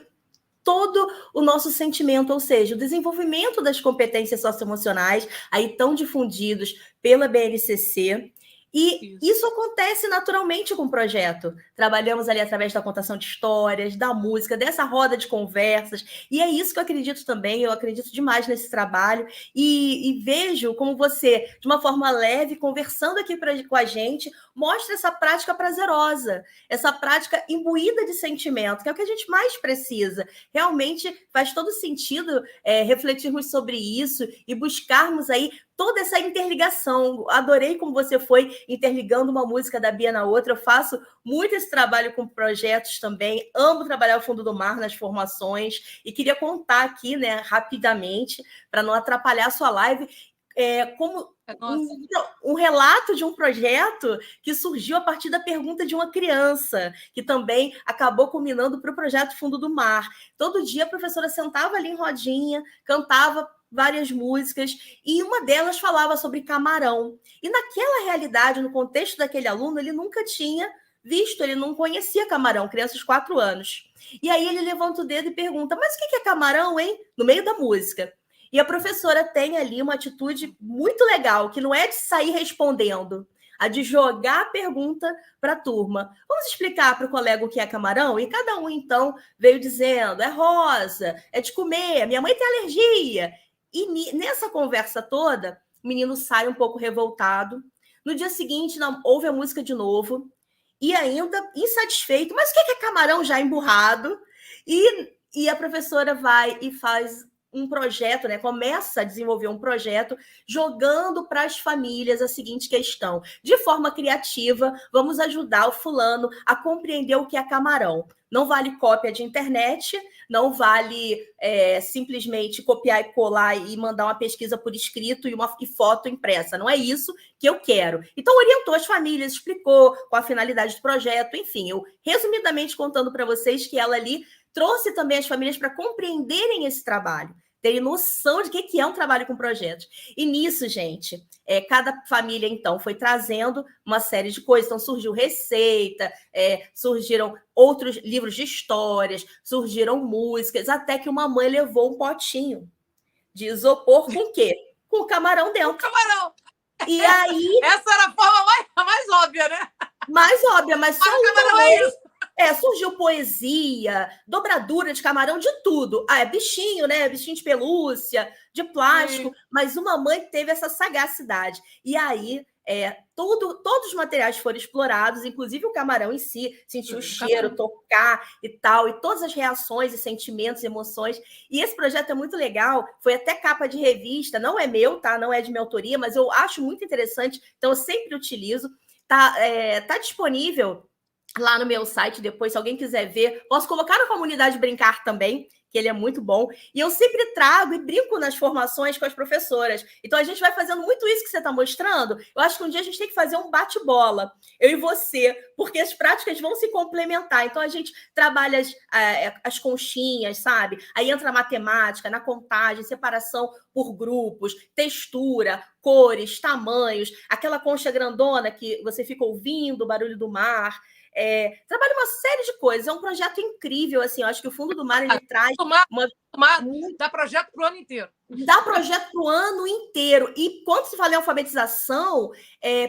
todo o nosso sentimento, ou seja, o desenvolvimento das competências socioemocionais, aí tão difundidos pela BNCC. E isso acontece naturalmente com o projeto. Trabalhamos ali através da contação de histórias, da música, dessa roda de conversas. E é isso que eu acredito também, eu acredito demais nesse trabalho. E vejo como você, de uma forma leve, conversando aqui com a gente, mostra essa prática prazerosa, essa prática imbuída de sentimento, que é o que a gente mais precisa. Realmente faz todo sentido refletirmos sobre isso e buscarmos aí toda essa interligação. Adorei como você foi interligando uma música da Bia na outra. Eu faço muito esse trabalho com projetos também. Amo trabalhar o fundo do mar nas formações. E queria contar aqui, né, rapidamente, para não atrapalhar a sua live, como um relato de um projeto que surgiu a partir da pergunta de uma criança, que também acabou culminando para o projeto Fundo do Mar. Todo dia a professora sentava ali em rodinha, cantava várias músicas, e uma delas falava sobre camarão. E naquela realidade, no contexto daquele aluno, ele nunca tinha visto, ele não conhecia camarão, criança de 4 anos. E aí ele levanta o dedo e pergunta, mas o que é camarão, hein? No meio da música. E a professora tem ali uma atitude muito legal, que não é de sair respondendo, a de jogar a pergunta para a turma. Vamos explicar para o colega o que é camarão? E cada um, então, veio dizendo, é rosa, é de comer, minha mãe tem alergia. E nessa conversa toda, o menino sai um pouco revoltado. No dia seguinte, ouve a música de novo. E ainda insatisfeito. Mas o que é camarão já emburrado? E a professora vai e faz um projeto, né? Começa a desenvolver um projeto jogando para as famílias a seguinte questão. De forma criativa, vamos ajudar o fulano a compreender o que é camarão. Não vale cópia de internet, não vale simplesmente copiar e colar e mandar uma pesquisa por escrito e foto impressa. Não é isso que eu quero. Então, orientou as famílias, explicou qual a finalidade do projeto. Enfim, eu resumidamente contando para vocês que ela ali trouxe também as famílias para compreenderem esse trabalho, terem noção de que é um trabalho com projetos. E nisso, gente, cada família, então, foi trazendo uma série de coisas. Então, surgiu receita, surgiram outros livros de histórias, surgiram músicas, até que uma mãe levou um potinho de isopor com o quê? Com camarão dentro. Com camarão! E aí... Essa era a forma mais óbvia, né? Mais óbvia, mas só camarão é isso. Surgiu poesia, dobradura de camarão, de tudo. É bichinho, né? Bichinho de pelúcia, de plástico. Mas uma mãe teve essa sagacidade. E aí, todos os materiais foram explorados, inclusive o camarão em si, sentir o cheiro, tocar e tal, e todas as reações e sentimentos, emoções. E esse projeto é muito legal, foi até capa de revista, não é meu, tá? Não é de minha autoria, mas eu acho muito interessante, então eu sempre utilizo. Tá disponível lá no meu site depois, se alguém quiser ver. Posso colocar na comunidade Brincar também, que ele é muito bom. E eu sempre trago e brinco nas formações com as professoras. Então, a gente vai fazendo muito isso que você está mostrando. Eu acho que um dia a gente tem que fazer um bate-bola, eu e você, porque as práticas vão se complementar. Então, a gente trabalha as conchinhas, sabe? Aí entra a matemática, na contagem, separação por grupos, textura, cores, tamanhos, aquela concha grandona que você fica ouvindo o barulho do mar. Trabalha uma série de coisas, é um projeto incrível, assim, eu acho que o Fundo do Mar ele traz dá projeto para o ano inteiro. Dá projeto para o ano inteiro. E quando se fala em alfabetização,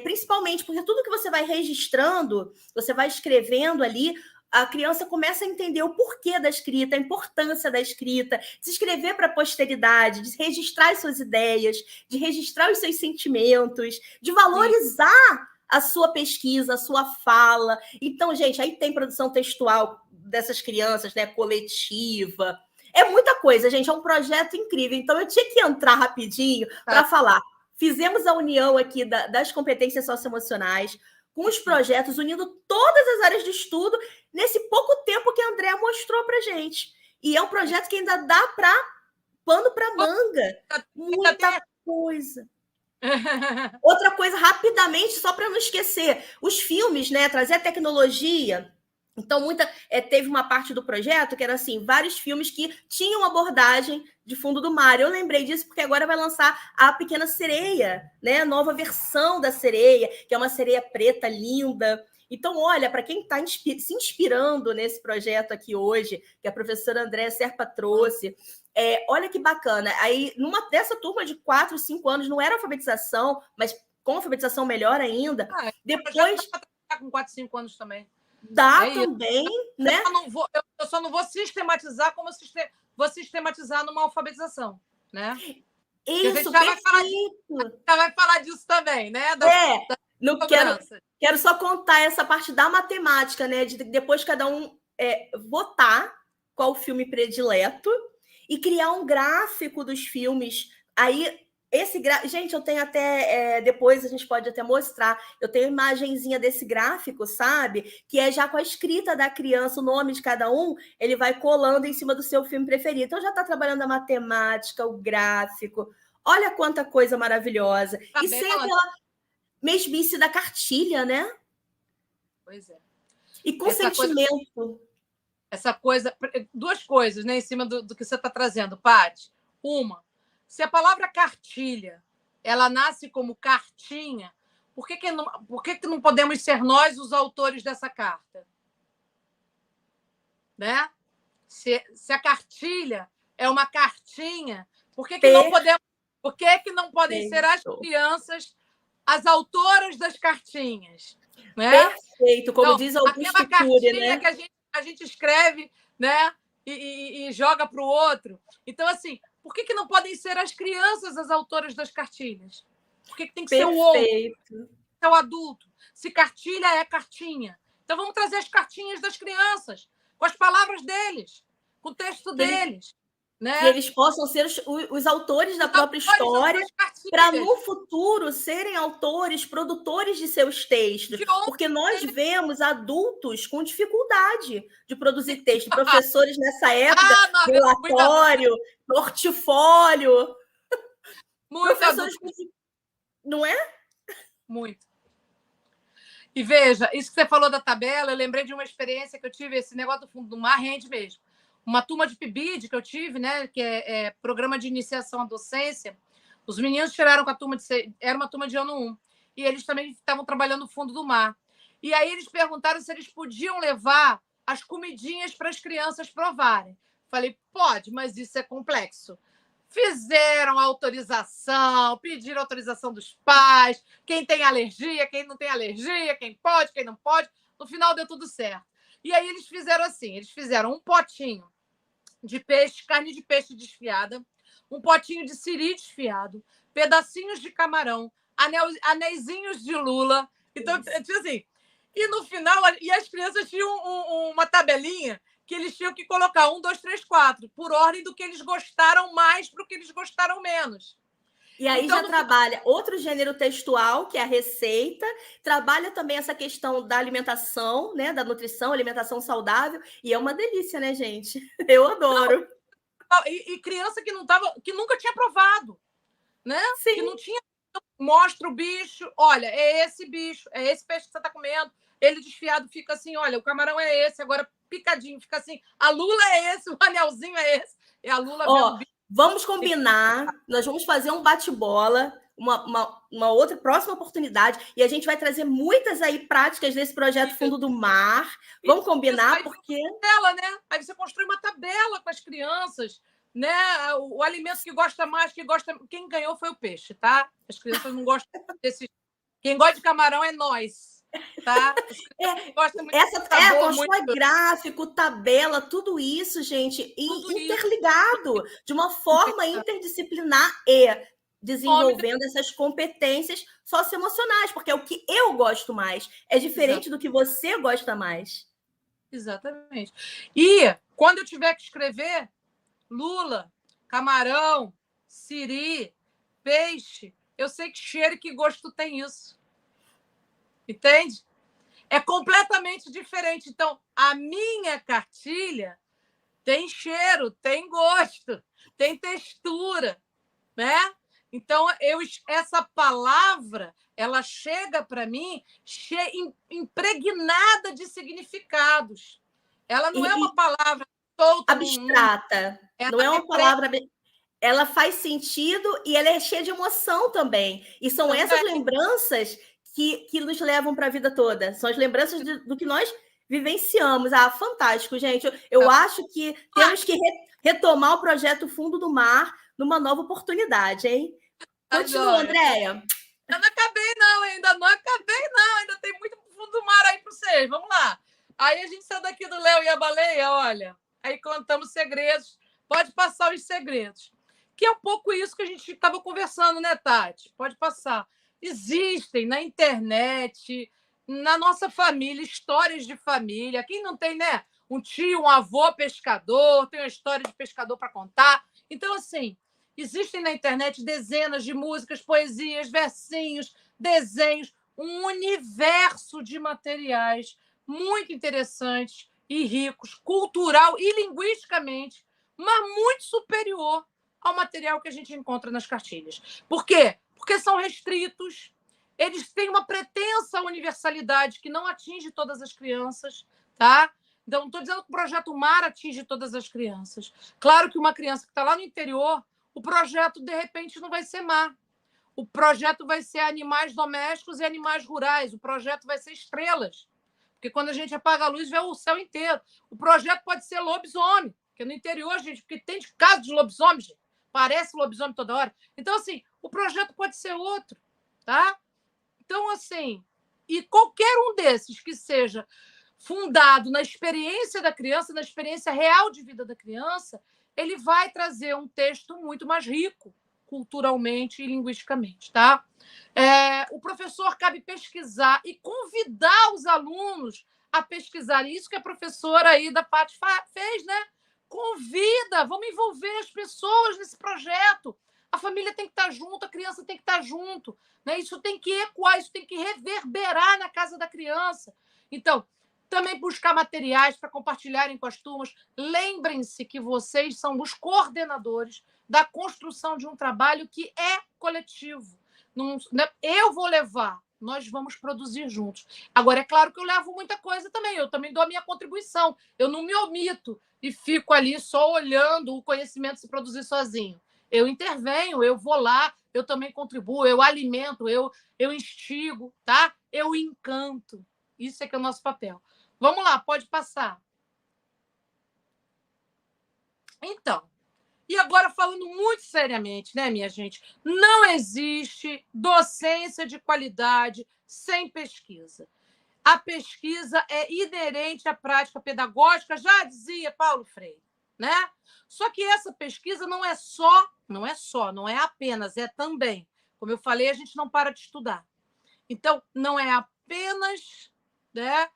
principalmente porque tudo que você vai registrando, você vai escrevendo ali, a criança começa a entender o porquê da escrita, a importância da escrita, de se escrever para a posteridade, de registrar as suas ideias, de registrar os seus sentimentos, de valorizar a sua pesquisa, a sua fala. Então, gente, aí tem produção textual dessas crianças, né, coletiva. É muita coisa, gente, é um projeto incrível. Então, eu tinha que entrar rapidinho para falar. Fizemos a união aqui das competências socioemocionais com os projetos, unindo todas as áreas de estudo nesse pouco tempo que a Andréa mostrou para gente. E é um projeto que ainda dá para pano para manga. Muita coisa. Outra coisa, rapidamente, só para não esquecer, os filmes, né? Trazer a tecnologia. Então, teve uma parte do projeto que era assim, vários filmes que tinham abordagem de fundo do mar. Eu lembrei disso porque agora vai lançar A Pequena Sereia, né? A nova versão da sereia, que é uma sereia preta, linda. Então, olha, para quem está se inspirando nesse projeto aqui hoje, que a professora Andréa Serpa trouxe, olha que bacana. Aí, dessa turma de 4, 5 anos, não era alfabetização, mas com alfabetização melhor ainda. Depois... Com 4, 5 anos também. Dá também, né? Eu só não vou sistematizar como vou sistematizar numa alfabetização, né? Isso, a gente já vai falar disso também, né? Não quero só contar essa parte da matemática, né? De depois cada um votar qual o filme predileto e criar um gráfico dos filmes. Aí, gente, eu tenho até... depois a gente pode até mostrar. Eu tenho imagenzinha desse gráfico, sabe? Que é já com a escrita da criança, o nome de cada um, ele vai colando em cima do seu filme preferido. Então, já está trabalhando a matemática, o gráfico. Olha quanta coisa maravilhosa. E sem aquela mesmice da cartilha, né? Pois é. E com sentimento. Essa coisa... Duas coisas, né? Em cima do que você está trazendo, Paty. Uma... Se a palavra cartilha, ela nasce como cartinha, por que não podemos ser nós os autores dessa carta? Né? Se a cartilha é uma cartinha, por que não podem ser as crianças as autoras das cartinhas? Né? Perfeito, como diz Augusto Cury, né? Que a gente escreve, né? E joga para o outro. Então, assim... Por que não podem ser as crianças as autoras das cartilhas? Por que tem que ser o outro? É o adulto. Se cartilha é cartinha. Então vamos trazer as cartinhas das crianças, com as palavras deles, com o texto deles. Né? Que eles possam ser os autores da própria história, para no futuro serem autores, produtores de seus textos. Porque nós vemos adultos com dificuldade de produzir texto. Professores nessa época, relatório, portfólio. Professores, não é? Muito. E veja, isso que você falou da tabela, eu lembrei de uma experiência que eu tive, esse negócio do fundo do mar rende mesmo. uma turma de PIBID que eu tive, né, que é Programa de Iniciação à Docência. Os meninos tiraram com a turma era uma turma de ano 1, e eles também estavam trabalhando no fundo do mar. E aí eles perguntaram se eles podiam levar as comidinhas para as crianças provarem. Falei, pode, mas isso é complexo. Fizeram autorização, pediram autorização dos pais, quem tem alergia, quem não tem alergia, quem pode, quem não pode. No final deu tudo certo. E aí eles fizeram assim, eles fizeram um potinho de peixe, carne de peixe desfiada, um potinho de siri desfiado, pedacinhos de camarão, anéisinhos de lula. Então, tipo assim, e no final, e as crianças tinham uma tabelinha que eles tinham que colocar 1, 2, 3, 4, por ordem do que eles gostaram mais para o que eles gostaram menos. E aí então, já trabalha outro gênero textual, que é a receita, trabalha também essa questão da alimentação, né, da nutrição, alimentação saudável, e é uma delícia, né, gente? Eu adoro. E criança que nunca tinha provado, né? Sim. Que não tinha. Mostra o bicho, olha, é esse bicho, é esse peixe que você está comendo. Ele desfiado fica assim, olha, o camarão é esse, agora picadinho fica assim, a lula é esse, o anelzinho é esse. E a lula vendo o bicho. Vamos combinar, nós vamos fazer um bate-bola, uma outra próxima oportunidade, e a gente vai trazer muitas aí práticas desse projeto Fundo do Mar. Vamos combinar, porque... Tabela, né? Aí você constrói uma tabela com as crianças, né? O alimento que gosta mais, quem ganhou foi o peixe, tá? As crianças não gostam desse. Quem gosta de camarão é nós, tá? Constrói gráfico, tabela, tudo isso, gente, interligado, de uma forma interdisciplinar e desenvolvendo essas competências socioemocionais, porque é o que eu gosto mais, é diferente do que você gosta mais. Exatamente. E quando eu tiver que escrever lula, camarão, siri, peixe, eu sei que cheiro e que gosto tem isso. Entende? É completamente diferente. Então, a minha cartilha tem cheiro, tem gosto, tem textura, né? Então, essa palavra, ela chega para mim impregnada de significados. Ela não é uma palavra solta, abstrata. Não é uma palavra... Ela faz sentido e ela é cheia de emoção também. E são essas lembranças que nos levam para a vida toda. São as lembranças do que nós vivenciamos. Ah, fantástico, gente. Eu acho que temos que retomar o projeto Fundo do Mar numa nova oportunidade, hein? Continua, Andréia. Eu não acabei, não. Ainda tem muito Fundo do Mar aí para vocês. Vamos lá. Aí a gente saiu daqui do Léo e a Baleia, olha. Aí contamos segredos. Pode passar os segredos. Que é um pouco isso que a gente estava conversando, né, Tati? Pode passar. Existem na internet, na nossa família, histórias de família. Quem não tem, né? Um tio, um avô pescador, tem uma história de pescador para contar. Então, assim, existem na internet dezenas de músicas, poesias, versinhos, desenhos, um universo de materiais muito interessantes e ricos, cultural e linguisticamente, mas muito superior ao material que a gente encontra nas cartilhas. Por quê? Porque são restritos, eles têm uma pretensa universalidade que não atinge todas as crianças, tá? Então, não estou dizendo que o Projeto Mar atinge todas as crianças. Claro que uma criança que está lá no interior, o projeto, de repente, não vai ser mar. O projeto vai ser animais domésticos e animais rurais. O projeto vai ser estrelas. Porque quando a gente apaga a luz, vê o céu inteiro. O projeto pode ser lobisomem, porque no interior, gente, porque tem casos de lobisomem, gente. Parece lobisomem toda hora. Então, assim, o projeto pode ser outro, tá? Então, assim, e qualquer um desses que seja fundado na experiência da criança, na experiência real de vida da criança, ele vai trazer um texto muito mais rico, culturalmente e linguisticamente, tá? O professor cabe pesquisar e convidar os alunos a pesquisar. Isso que a professora aí da Paty fez, né? Convida, vamos envolver as pessoas nesse projeto. A família tem que estar junto, a criança tem que estar junto, né? Isso tem que ecoar, isso tem que reverberar na casa da criança. Então, também buscar materiais para compartilharem com as turmas. Lembrem-se que vocês são os coordenadores da construção de um trabalho que é coletivo. Eu vou levar nós vamos produzir juntos. Agora, é claro que eu levo muita coisa também, eu também dou a minha contribuição, eu não me omito e fico ali só olhando o conhecimento se produzir sozinho. Eu intervenho, eu vou lá, eu também contribuo, eu alimento, eu instigo, tá? Eu encanto. Isso é que é o nosso papel. Vamos lá, pode passar. Então, e agora falando muito seriamente, né, minha gente? Não existe docência de qualidade sem pesquisa. A pesquisa é inerente à prática pedagógica, já dizia Paulo Freire, né? Só que essa pesquisa não é apenas, é também. Como eu falei, a gente não para de estudar. Então, não é apenas, né,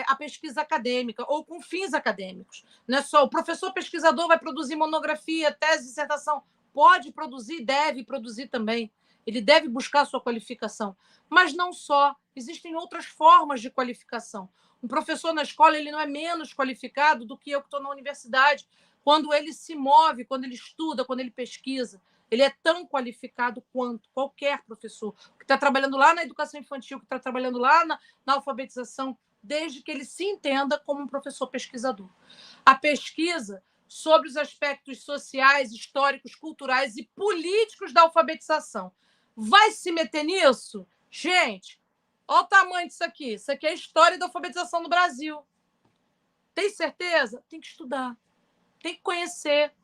a pesquisa acadêmica ou com fins acadêmicos. Não é só o professor pesquisador vai produzir monografia, tese, dissertação. Pode produzir, deve produzir também. Ele deve buscar a sua qualificação. Mas não só. Existem outras formas de qualificação. Um professor na escola ele não é menos qualificado do que eu que estou na universidade. Quando ele se move, quando ele estuda, quando ele pesquisa, ele é tão qualificado quanto qualquer professor que está trabalhando lá na educação infantil, que está trabalhando lá na alfabetização, desde que ele se entenda como um professor pesquisador. A pesquisa sobre os aspectos sociais, históricos, culturais e políticos da alfabetização vai se meter nisso? Gente, olha o tamanho disso aqui. Isso aqui é a história da alfabetização no Brasil. Tem certeza? Tem que estudar, tem que conhecer,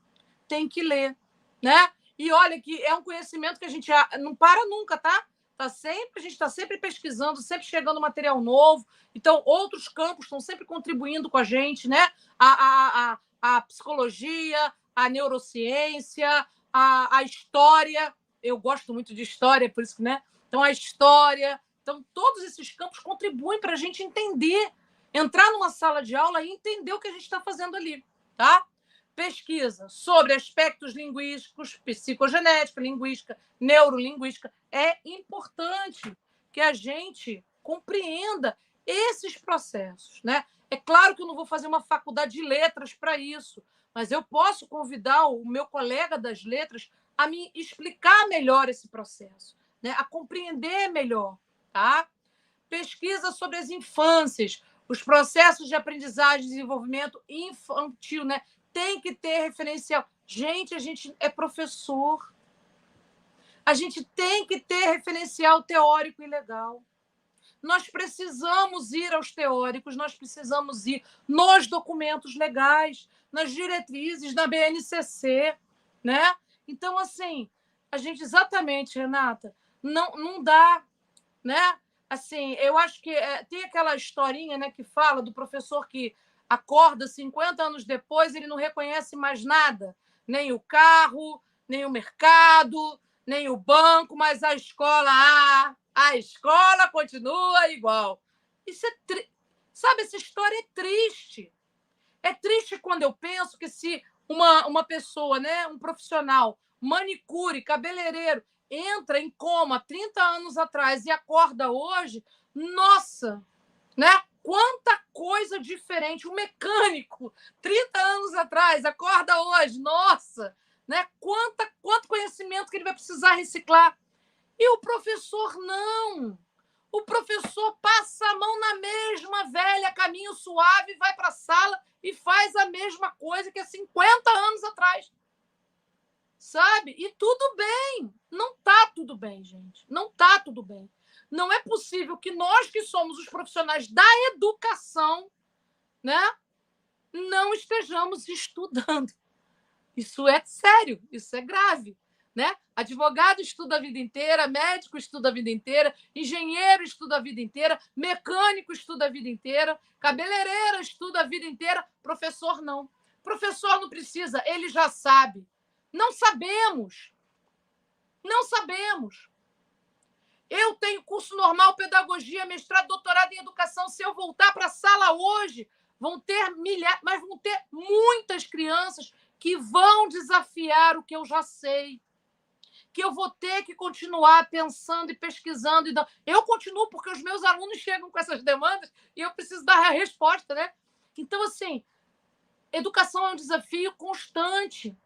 tem que ler, né? E olha que é um conhecimento que a gente não para nunca, tá? A gente está sempre pesquisando, sempre chegando material novo. Então, outros campos estão sempre contribuindo com a gente, né? A psicologia, a neurociência, a história. Eu gosto muito de história, por isso que, né? Então, a história. Então, todos esses campos contribuem para a gente entender, entrar numa sala de aula e entender o que a gente está fazendo ali, tá? Pesquisa sobre aspectos linguísticos, psicogenética, linguística, neurolinguística. É importante que a gente compreenda esses processos, né? É claro que eu não vou fazer uma faculdade de letras para isso, mas eu posso convidar o meu colega das letras a me explicar melhor esse processo, né? A compreender melhor, tá? Pesquisa sobre as infâncias, os processos de aprendizagem e desenvolvimento infantil, né? Tem que ter referencial. Gente, a gente é professor. A gente tem que ter referencial teórico e legal. Nós precisamos ir aos teóricos, nós precisamos ir nos documentos legais, nas diretrizes, na BNCC, né? Então, assim, a gente exatamente, Renata, não dá, né? Assim, eu acho que tem aquela historinha, né, que fala do professor que acorda 50 anos depois, ele não reconhece mais nada, nem o carro, nem o mercado, nem o banco, mas a escola continua igual. Isso sabe, essa história é triste. É triste quando eu penso que se uma pessoa, né, um profissional, manicure, cabeleireiro, entra em coma 30 anos atrás e acorda hoje, nossa, né? Quanta coisa diferente. Um mecânico, 30 anos atrás, acorda hoje. Nossa, né? Quanto conhecimento que ele vai precisar reciclar. E o professor não. O professor passa a mão na mesma velha, caminho suave, vai para a sala e faz a mesma coisa que há 50 anos atrás. Sabe? E tudo bem. Não está tudo bem, gente. Não está tudo bem. Não é possível que nós, que somos os profissionais da educação, né, não estejamos estudando. Isso é sério, isso é grave, né? Advogado estuda a vida inteira, médico estuda a vida inteira, engenheiro estuda a vida inteira, mecânico estuda a vida inteira, cabeleireira estuda a vida inteira, professor não. Professor não precisa, ele já sabe. Não sabemos. Não sabemos. Eu tenho curso normal, pedagogia, mestrado, doutorado em educação. Se eu voltar para a sala hoje, vão ter milhares, mas vão ter muitas crianças que vão desafiar o que eu já sei, que eu vou ter que continuar pensando e pesquisando. Eu continuo porque os meus alunos chegam com essas demandas e eu preciso dar a resposta, né? Então, assim, educação é um desafio constante.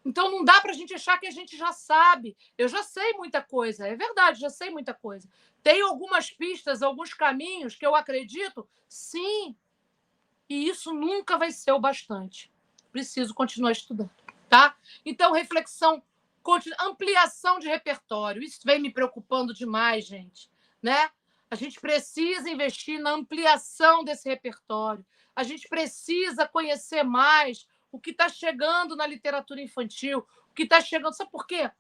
Então, não dá para a gente achar que a gente já sabe. Eu já sei muita coisa, é verdade, já sei muita coisa. Tem algumas pistas, alguns caminhos que eu acredito, sim, e isso nunca vai ser o bastante. Preciso continuar estudando, tá? Então, reflexão, ampliação de repertório. Isso vem me preocupando demais, gente, né? A gente precisa investir na ampliação desse repertório. A gente precisa conhecer mais o que está chegando na literatura infantil, o que está chegando. Sabe por quê?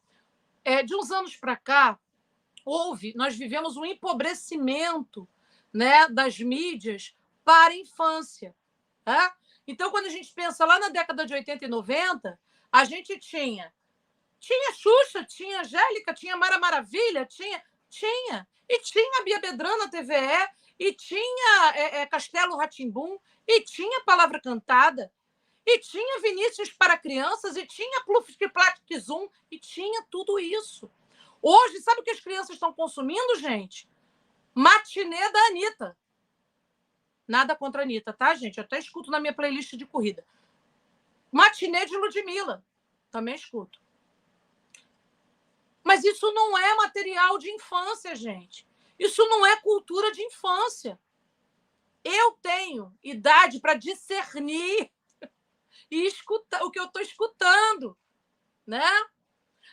De uns anos para cá, nós vivemos um empobrecimento, né, das mídias para a infância. Tá? Então, quando a gente pensa lá na década de 80 e 90, a gente tinha Xuxa, tinha Angélica, tinha Mara Maravilha, tinha. E tinha Bia Bedran na TVE, e tinha Castelo Rá-Tim-Bum, e tinha Palavra Cantada, e tinha Vinícius para crianças, e tinha Pluf-Platic Zoom, e tinha tudo isso. Hoje, sabe o que as crianças estão consumindo, gente? Matinê da Anitta. Nada contra a Anitta, tá, gente? Eu até escuto na minha playlist de corrida. Matinê de Ludmilla. Também escuto. Mas isso não é material de infância, gente. Isso não é cultura de infância. Eu tenho idade para discernir e escutar o que eu estou escutando, né?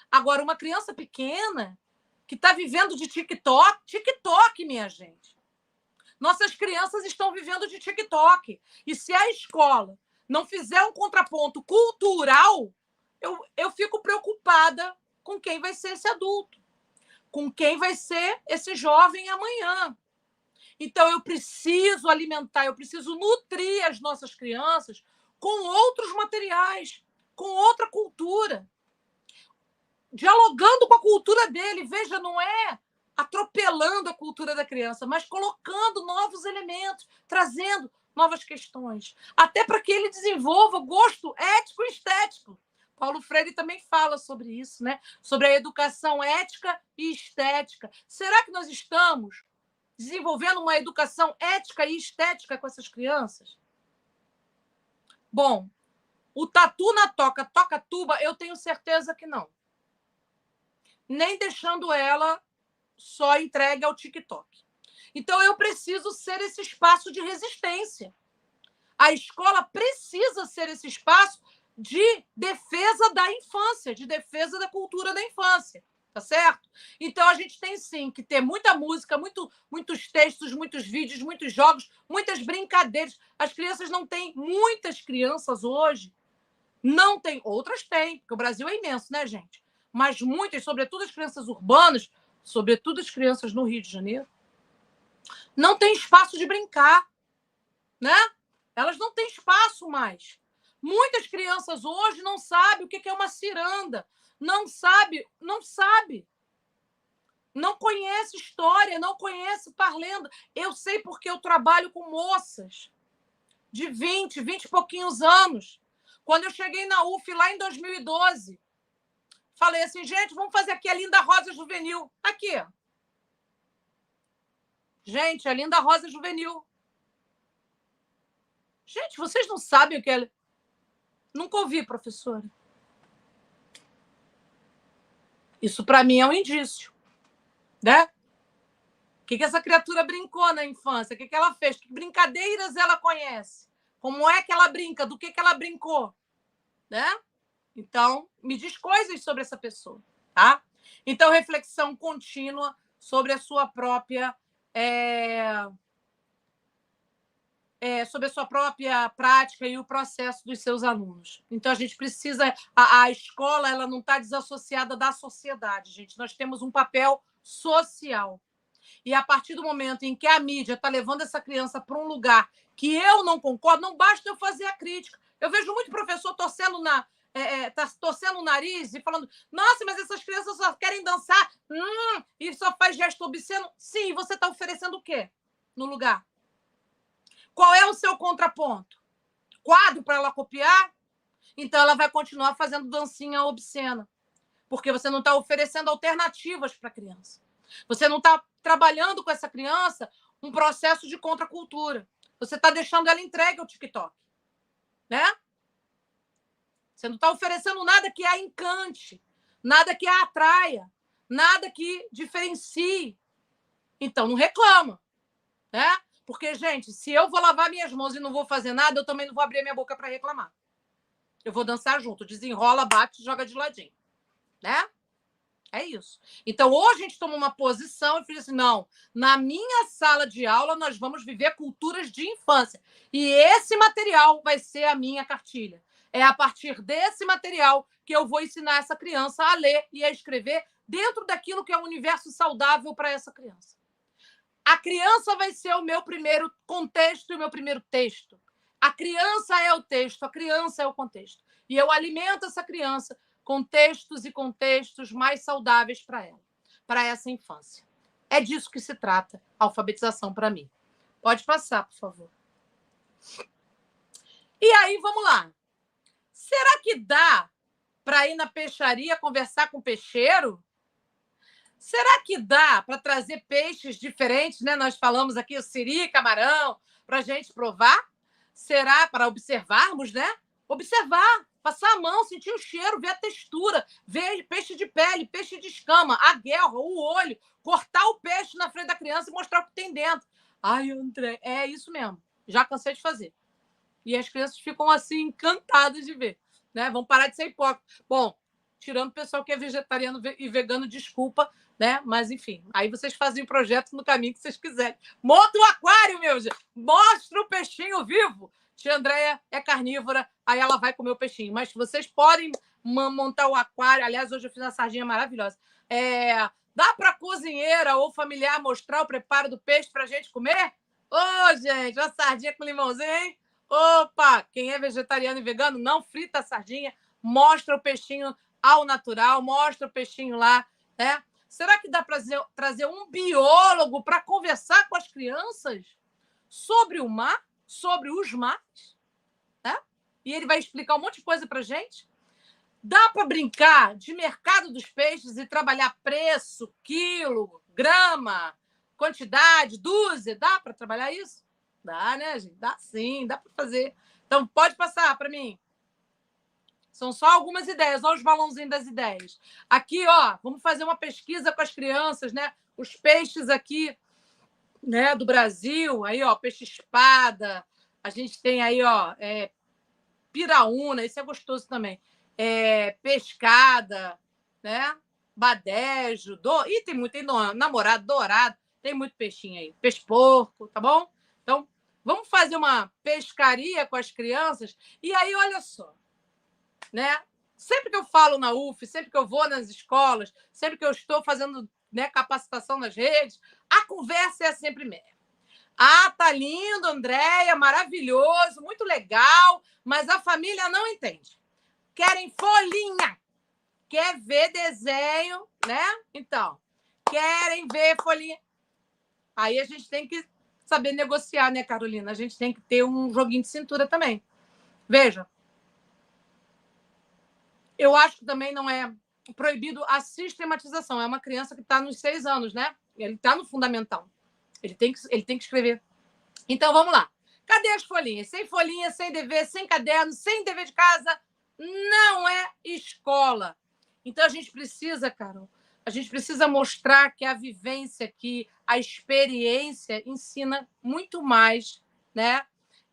Agora, uma criança pequena que está vivendo de TikTok, minha gente. Nossas crianças estão vivendo de TikTok. E se a escola não fizer um contraponto cultural, eu fico preocupada com quem vai ser esse adulto, com quem vai ser esse jovem amanhã. Então, eu preciso alimentar, eu preciso nutrir as nossas crianças com outros materiais, com outra cultura, dialogando com a cultura dele. Veja, não é atropelando a cultura da criança, mas colocando novos elementos, trazendo novas questões, até para que ele desenvolva gosto ético e estético. Paulo Freire também fala sobre isso, né? Sobre a educação ética e estética. Será que nós estamos desenvolvendo uma educação ética e estética com essas crianças? Bom, o tatu na toca tuba, eu tenho certeza que não. Nem deixando ela só entregue ao TikTok. Então, eu preciso ser esse espaço de resistência. A escola precisa ser esse espaço de defesa da infância, de defesa da cultura da infância, tá certo? Então, a gente tem, sim, que ter muita música, muitos textos, muitos vídeos, muitos jogos, muitas brincadeiras. As crianças não têm, muitas crianças hoje, não têm, outras têm, porque o Brasil é imenso, né, gente? Mas muitas, sobretudo as crianças urbanas, sobretudo as crianças no Rio de Janeiro, não têm espaço de brincar, né? Elas não têm espaço mais. Muitas crianças hoje não sabem o que é uma ciranda, não sabe, não conhece história, não conhece parlenda. Eu sei porque eu trabalho com moças de 20 e pouquinhos anos. Quando eu cheguei na UF lá em 2012, falei assim, gente, vamos fazer aqui a Linda Rosa Juvenil. Aqui. Gente, a Linda Rosa Juvenil. Gente, vocês não sabem o que é... Nunca ouvi, professora. Isso, para mim, é um indício. Né? O que essa criatura brincou na infância? O que ela fez? Que brincadeiras ela conhece? Como é que ela brinca? Do que ela brincou? Né? Então, me diz coisas sobre essa pessoa. Tá? Então, reflexão contínua sobre a sua própria... sobre a sua própria prática e o processo dos seus alunos. Então, a gente precisa... A escola ela não está desassociada da sociedade, gente. Nós temos um papel social. E a partir do momento em que a mídia está levando essa criança para um lugar que eu não concordo, não basta eu fazer a crítica. Eu vejo muito professor torcendo torcendo o nariz e falando, nossa, mas essas crianças só querem dançar e só faz gesto obsceno. Sim, você está oferecendo o quê no lugar? Qual é o seu contraponto? Quadro para ela copiar? Então, ela vai continuar fazendo dancinha obscena, porque você não está oferecendo alternativas para a criança. Você não está trabalhando com essa criança um processo de contracultura. Você está deixando ela entregue ao TikTok. Né? Você não está oferecendo nada que a encante, nada que a atraia, nada que diferencie. Então, não reclama, né? Porque, gente, se eu vou lavar minhas mãos e não vou fazer nada, eu também não vou abrir minha boca para reclamar. Eu vou dançar junto, desenrola, bate, joga de ladinho, né? É isso. Então, ou a gente toma uma posição e diz assim, não, na minha sala de aula nós vamos viver culturas de infância. E esse material vai ser a minha cartilha. É a partir desse material que eu vou ensinar essa criança a ler e a escrever dentro daquilo que é um universo saudável para essa criança. A criança vai ser o meu primeiro contexto e o meu primeiro texto. A criança é o texto, a criança é o contexto. E eu alimento essa criança com textos e contextos mais saudáveis para ela, para essa infância. É disso que se trata a alfabetização para mim. Pode passar, por favor. E aí, vamos lá. Será que dá para ir na peixaria conversar com o peixeiro? Será que dá para trazer peixes diferentes, né? Nós falamos aqui o siri, camarão, para a gente provar? Será para observarmos, né? Observar, passar a mão, sentir o cheiro, ver a textura, ver peixe de pele, peixe de escama, a guelra, o olho, cortar o peixe na frente da criança e mostrar o que tem dentro. Ai, André, é isso mesmo. Já cansei de fazer. E as crianças ficam assim encantadas de ver, né? Vão parar de ser hipócritas. Bom, tirando o pessoal que é vegetariano e vegano, desculpa, né? Mas, enfim, aí vocês fazem o projeto no caminho que vocês quiserem. Monta o aquário, meu gente! Mostra o peixinho vivo! Tia Andréia é carnívora, aí ela vai comer o peixinho. Mas vocês podem montar o aquário. Aliás, hoje eu fiz uma sardinha maravilhosa. Dá para a cozinheira ou familiar mostrar o preparo do peixe para a gente comer? Ô, gente, uma sardinha com limãozinho, hein? Opa! Quem é vegetariano e vegano, não frita a sardinha, mostra o peixinho ao natural, mostra o peixinho lá, né? Será que dá para trazer um biólogo para conversar com as crianças sobre o mar, sobre os mares? Né? E ele vai explicar um monte de coisa para a gente? Dá para brincar de mercado dos peixes e trabalhar preço, quilo, grama, quantidade, dúzia? Dá para trabalhar isso? Dá, né, gente? Dá sim, dá para fazer. Então, pode passar para mim. São só algumas ideias, olha os balãozinhos das ideias. Aqui, ó, vamos fazer uma pesquisa com as crianças, né? Os peixes aqui, né, do Brasil, aí, ó, peixe-espada, a gente tem aí, ó, piraúna, esse é gostoso também, pescada, né? Badejo, e tem muito, tem namorado, dourado, tem muito peixinho aí, peixe-porco, tá bom? Então, vamos fazer uma pescaria com as crianças, e aí, olha só, né? Sempre que eu falo na UF, sempre que eu vou nas escolas, sempre que eu estou fazendo, né, capacitação nas redes, a conversa é sempre mesmo. Ah, tá lindo, Andréia, maravilhoso, muito legal, mas a família não entende. Querem folhinha, quer ver desenho, né? Então, querem ver folhinha. Aí a gente tem que saber negociar, né, Carolina? A gente tem que ter um joguinho de cintura também. Veja, eu acho que também não é proibido a sistematização. É uma criança que está nos 6 anos, né? Ele está no fundamental. Ele tem que escrever. Então, vamos lá. Cadê as folhinhas? Sem folhinha, sem dever, sem caderno, sem dever de casa, não é escola. Então, a gente precisa, Carol, a gente precisa mostrar que a vivência, que a experiência ensina muito mais, né?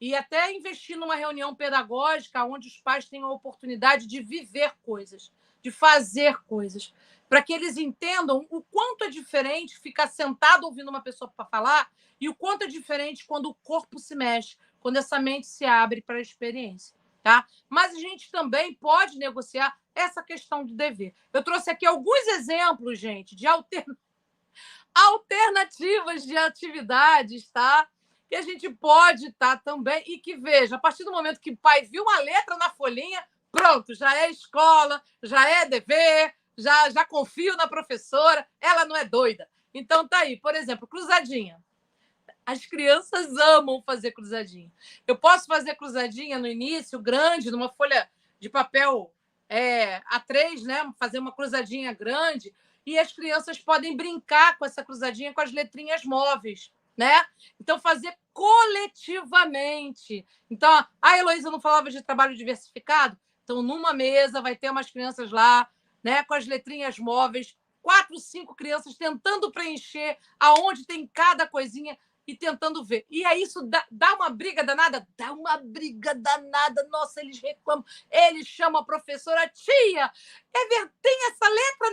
E até investir numa reunião pedagógica onde os pais tenham a oportunidade de viver coisas, de fazer coisas, para que eles entendam o quanto é diferente ficar sentado ouvindo uma pessoa para falar e o quanto é diferente quando o corpo se mexe, quando essa mente se abre para a experiência. Tá? Mas a gente também pode negociar essa questão do dever. Eu trouxe aqui alguns exemplos, gente, de alternativas de atividades, tá? Que a gente pode estar também e que, veja, a partir do momento que o pai viu uma letra na folhinha, pronto, já é escola, já é dever, já confio na professora, ela não é doida. Então, tá aí, por exemplo, cruzadinha. As crianças amam fazer cruzadinha. Eu posso fazer cruzadinha no início, grande, numa folha de papel A3, né? Fazer uma cruzadinha grande, e as crianças podem brincar com essa cruzadinha com as letrinhas móveis, né? Então, fazer coletivamente. Então, a Heloísa não falava de trabalho diversificado? Então, numa mesa, vai ter umas crianças lá, né, com as letrinhas móveis, 4, 5 crianças tentando preencher aonde tem cada coisinha e tentando ver. E aí isso dá uma briga danada? Dá uma briga danada. Nossa, eles reclamam. Eles chamam a professora, tia, tem essa letra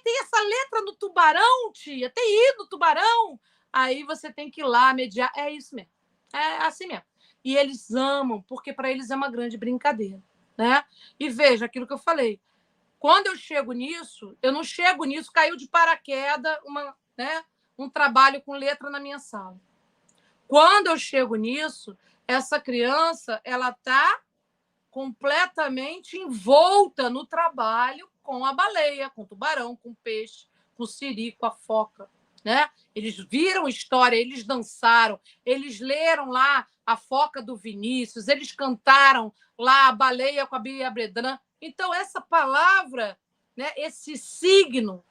tem essa letra no tubarão, tia? Tem I no tubarão? Aí você tem que ir lá mediar. É isso mesmo. É assim mesmo. E eles amam, porque para eles é uma grande brincadeira, né? E veja aquilo que eu falei. Quando eu chego nisso, eu não chego nisso, caiu de paraquedas um trabalho com letra na minha sala. Quando eu chego nisso, essa criança ela está completamente envolta no trabalho com a baleia, com o tubarão, com o peixe, com o siri, com a foca, né? Eles viram história, eles dançaram, eles leram lá a foca do Vinícius, eles cantaram lá a baleia com a Bia Bredan. Então, essa palavra, né, esse signo,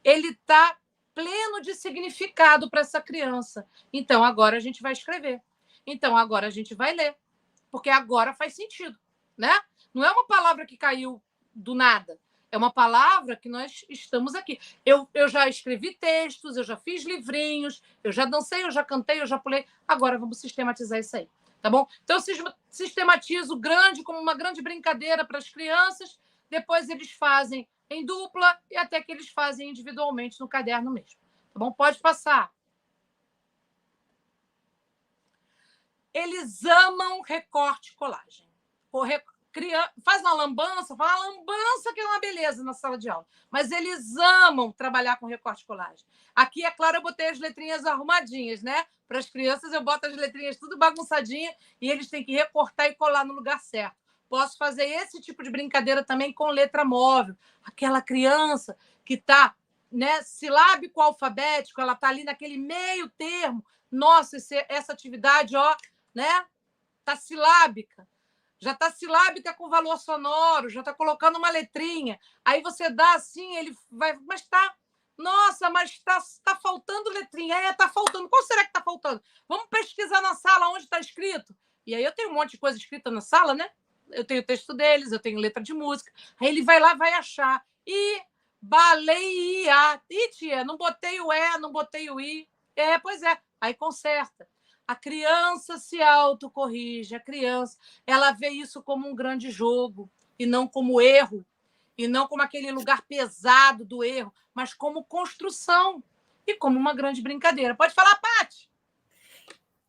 ele está pleno de significado para essa criança. Então, agora a gente vai escrever. Então, agora a gente vai ler. Porque agora faz sentido, né? Não é uma palavra que caiu do nada. É uma palavra que nós estamos aqui. Eu já escrevi textos, eu já fiz livrinhos, eu já dancei, eu já cantei, eu já pulei. Agora vamos sistematizar isso aí. Tá bom? Então, eu sistematizo grande como uma grande brincadeira para as crianças, depois eles fazem em dupla e até que eles fazem individualmente no caderno mesmo. Tá bom? Pode passar. Eles amam recorte e colagem. Faz uma lambança que é uma beleza na sala de aula. Mas eles amam trabalhar com recorte e colagem. Aqui, é claro, eu botei as letrinhas arrumadinhas, né? Para as crianças, eu boto as letrinhas tudo bagunçadinha e eles têm que recortar e colar no lugar certo. Posso fazer esse tipo de brincadeira também com letra móvel. Aquela criança que está, né, silábico alfabético, ela está ali naquele meio termo. Nossa, essa atividade, ó, né? Está silábica. Já está silábica com valor sonoro, já está colocando uma letrinha. Aí você dá assim, ele vai... Mas está... Nossa, mas está faltando letrinha. Está faltando. Qual será que está faltando? Vamos pesquisar na sala onde está escrito. E aí eu tenho um monte de coisa escrita na sala, né? Eu tenho o texto deles, eu tenho letra de música. Aí ele vai lá, vai achar. E baleia. Ih, tia, não botei o E, não botei o I. Pois é. Aí conserta. A criança se autocorrige. A criança, ela vê isso como um grande jogo e não como erro. E não como aquele lugar pesado do erro, mas como construção e como uma grande brincadeira. Pode falar, Paty?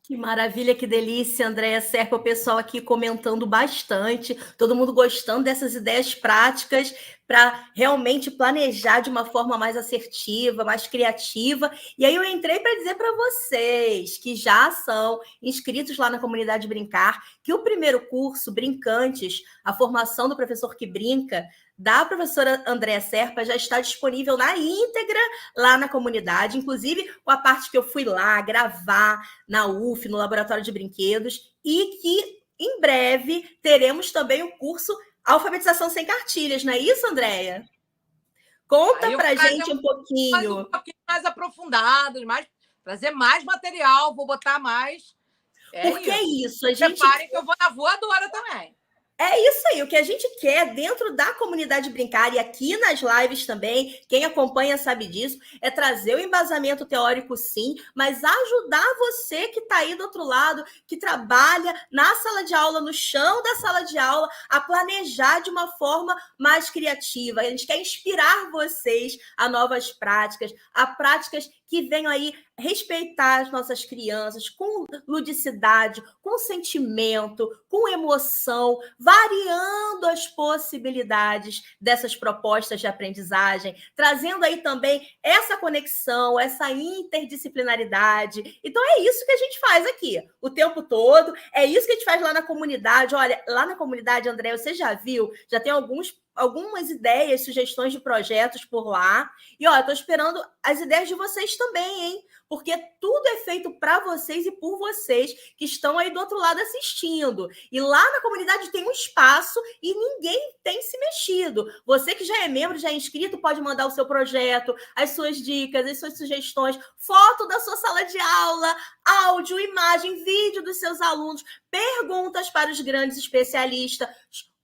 Que maravilha, que delícia, Andréia Serpa, o pessoal aqui comentando bastante, todo mundo gostando dessas ideias práticas para realmente planejar de uma forma mais assertiva, mais criativa. E aí eu entrei para dizer para vocês que já são inscritos lá na comunidade Brincar, que o primeiro curso, Brincantes, a formação do professor que brinca, da professora Andréia Serpa, já está disponível na íntegra lá na comunidade, inclusive com a parte que eu fui lá gravar na UF, no Laboratório de Brinquedos, e que em breve teremos também o curso Alfabetização Sem Cartilhas, não é isso, Andréia? Conta pra gente um pouquinho. Um pouquinho mais aprofundado, trazer mais material, vou botar mais. Porque é isso, a gente... Reparem que eu vou na voadora também. É isso aí, o que a gente quer dentro da comunidade Brincar e aqui nas lives também, quem acompanha sabe disso, é trazer o embasamento teórico sim, mas ajudar você que está aí do outro lado, que trabalha na sala de aula, no chão da sala de aula, a planejar de uma forma mais criativa. A gente quer inspirar vocês a novas práticas, a práticas que venham aí respeitar as nossas crianças com ludicidade, com sentimento, com emoção, variando as possibilidades dessas propostas de aprendizagem, trazendo aí também essa conexão, essa interdisciplinaridade. Então é isso que a gente faz aqui o tempo todo, é isso que a gente faz lá na comunidade. Olha, lá na comunidade, André, você já viu, já tem algumas ideias, sugestões de projetos por lá. E, ó, eu tô esperando as ideias de vocês também, hein? Porque tudo é feito para vocês e por vocês que estão aí do outro lado assistindo. E lá na comunidade tem um espaço e ninguém tem se mexido. Você que já é membro, já é inscrito, pode mandar o seu projeto, as suas dicas, as suas sugestões, foto da sua sala de aula, áudio, imagem, vídeo dos seus alunos, perguntas para os grandes especialistas,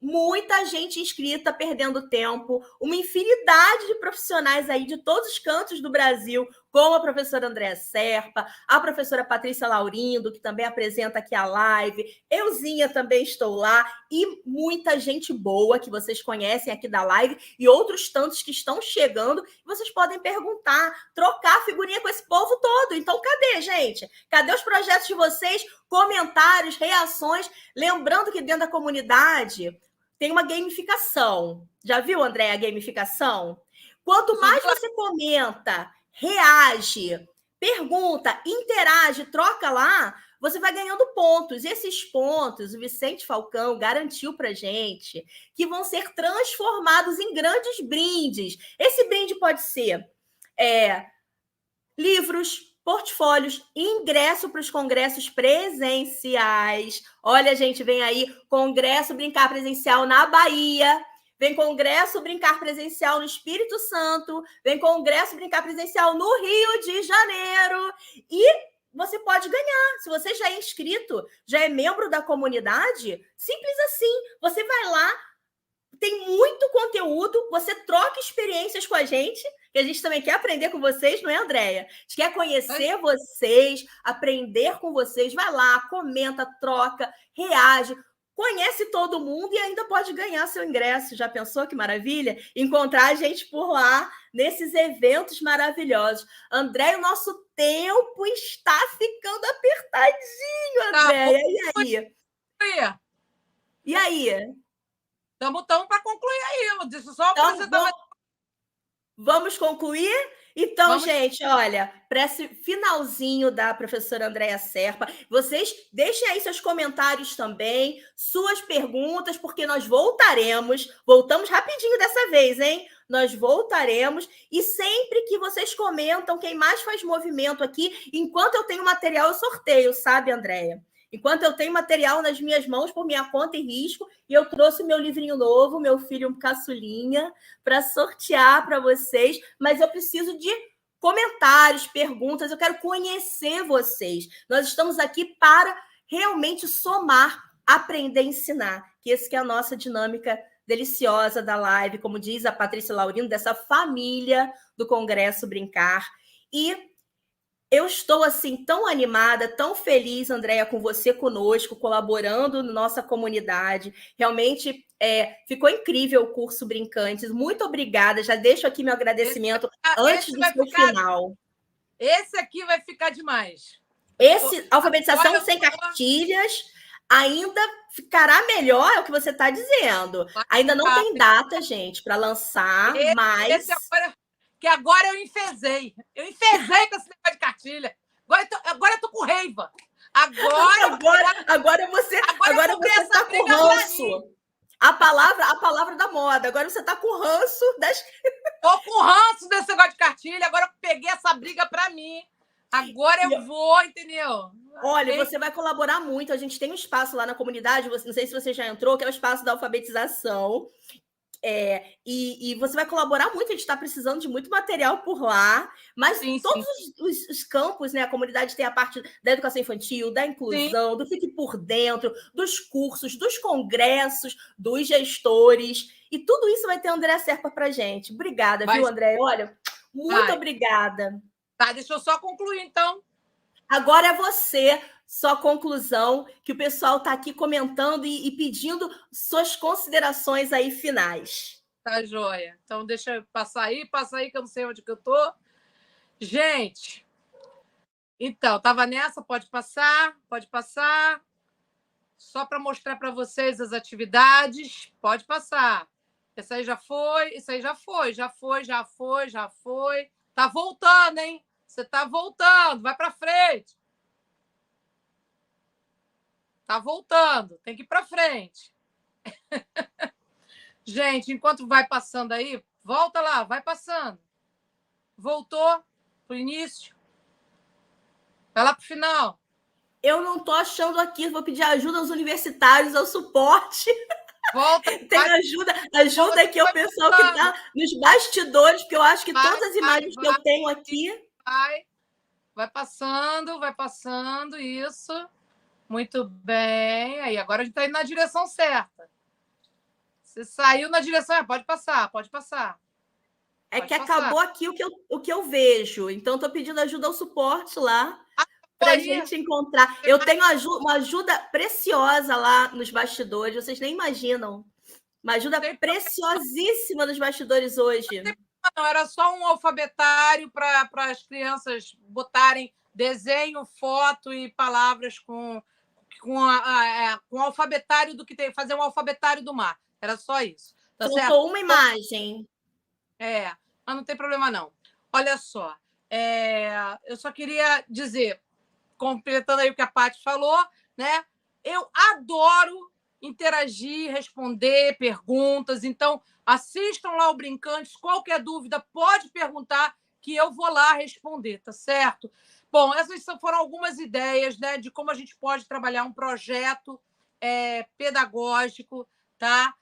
muita gente inscrita perdendo tempo, uma infinidade de profissionais aí de todos os cantos do Brasil, como a professora Andréa Serpa, a professora Patrícia Laurindo, que também apresenta aqui a live, euzinha também estou lá, e muita gente boa que vocês conhecem aqui da live, e outros tantos que estão chegando, vocês podem perguntar, trocar figurinha com esse povo todo. Então, cadê, gente? Cadê os projetos de vocês? Comentários, reações. Lembrando que dentro da comunidade tem uma gamificação. Já viu, André, a gamificação? Quanto mais você comenta, reage, pergunta, interage, troca lá, você vai ganhando pontos. E esses pontos, o Vicente Falcão garantiu para gente que vão ser transformados em grandes brindes. Esse brinde pode ser livros, portfólios, ingresso para os congressos presenciais. Olha, gente, vem aí Congresso Brincar Presencial na Bahia, vem Congresso Brincar Presencial no Espírito Santo, vem Congresso Brincar Presencial no Rio de Janeiro. E você pode ganhar. Se você já é inscrito, já é membro da comunidade, simples assim. Você vai lá, tem muito conteúdo, você troca experiências com a gente, que a gente também quer aprender com vocês, não é, Andréia? A gente quer conhecer vocês, aprender com vocês. Vai lá, comenta, troca, reage, conhece todo mundo e ainda pode ganhar seu ingresso. Já pensou que maravilha? Encontrar a gente por lá, nesses eventos maravilhosos. Andréia, o nosso tempo está ficando apertadinho, Andréia. E aí? E aí? Estamos para concluir aí. Deixa eu só apresentar. Vamos concluir? Então, gente, olha, para esse finalzinho da professora Andréa Serpa, vocês deixem aí seus comentários também, suas perguntas, porque nós voltamos rapidinho dessa vez, hein? Nós voltaremos, e sempre que vocês comentam, quem mais faz movimento aqui, enquanto eu tenho material, eu sorteio, sabe, Andréia? Enquanto eu tenho material nas minhas mãos, por minha conta e risco, e eu trouxe meu livrinho novo, meu filho caçulinha, para sortear para vocês, mas eu preciso de comentários, perguntas, eu quero conhecer vocês. Nós estamos aqui para realmente somar, aprender e ensinar, que esse que é a nossa dinâmica deliciosa da live, como diz a Patrícia Laurindo, dessa família do Congresso Brincar. E eu estou, assim, tão animada, tão feliz, Andréia, com você conosco, colaborando na nossa comunidade. Realmente ficou incrível o curso Brincantes. Muito obrigada. Já deixo aqui meu agradecimento antes do seu final. Esse aqui vai ficar demais. Esse, alfabetização sem cartilhas, ainda ficará melhor, é o que você está dizendo. Ainda não tem data, gente, para lançar, mas... Esse que agora eu enfezei. Eu enfezei com esse negócio de cartilha. Agora eu tô com raiva. Agora você está com ranço. A palavra da moda. Agora você está com ranço das... Tô com ranço desse negócio de cartilha. Agora eu peguei essa briga para mim. Agora eu vou, entendeu? Olha, você vai colaborar muito. A gente tem um espaço lá na comunidade, não sei se você já entrou, que é o espaço da alfabetização. E você vai colaborar muito, a gente está precisando de muito material por lá, mas todos os campos, né? A comunidade tem a parte da educação infantil, da inclusão, do Fique por Dentro, dos cursos, dos congressos, dos gestores, e tudo isso vai ter a Andréa Serpa para a gente. Obrigada, viu, André? Olha, muito obrigada. Tá, deixa eu só concluir, então. Agora é você, sua conclusão, que o pessoal está aqui comentando e pedindo suas considerações aí finais. Tá, joia. Então, deixa eu passar aí, que eu não sei onde que eu tô. Gente, então, estava nessa, pode passar. Só para mostrar para vocês as atividades, pode passar. Essa aí já foi. Tá voltando, hein? Você tá voltando, vai para frente. Tá voltando, tem que ir para frente. Gente, enquanto vai passando aí, volta lá, vai passando. Voltou pro início. Vai lá pro final. Eu não tô achando aqui, vou pedir ajuda aos universitários, ao suporte. Volta. Tem ajuda aqui ao pessoal que está nos bastidores, porque eu acho que todas as imagens que eu tenho aqui... Vai passando, isso. Muito bem. Aí, agora a gente está indo na direção certa. Você saiu na direção, pode passar, pode passar. É Pode que passar. acabou aqui o que eu vejo. Então, estou pedindo ajuda ao suporte lá para a gente encontrar. Eu tenho uma ajuda preciosa lá nos bastidores, vocês nem imaginam. Uma ajuda preciosíssima nos bastidores hoje. Não, era só um alfabetário para as crianças botarem desenho, foto e palavras com o alfabetário do que tem, fazer um alfabetário do mar. Era só isso. Tá Faltou certo? uma imagem. Mas não tem problema, não. Olha só, eu só queria dizer, completando aí o que a Paty falou, né? Eu adoro interagir, responder perguntas. Então, assistam lá o Brincantes. Qualquer dúvida, pode perguntar que eu vou lá responder, tá certo? Bom, essas foram algumas ideias, né, de como a gente pode trabalhar um projeto pedagógico, tá?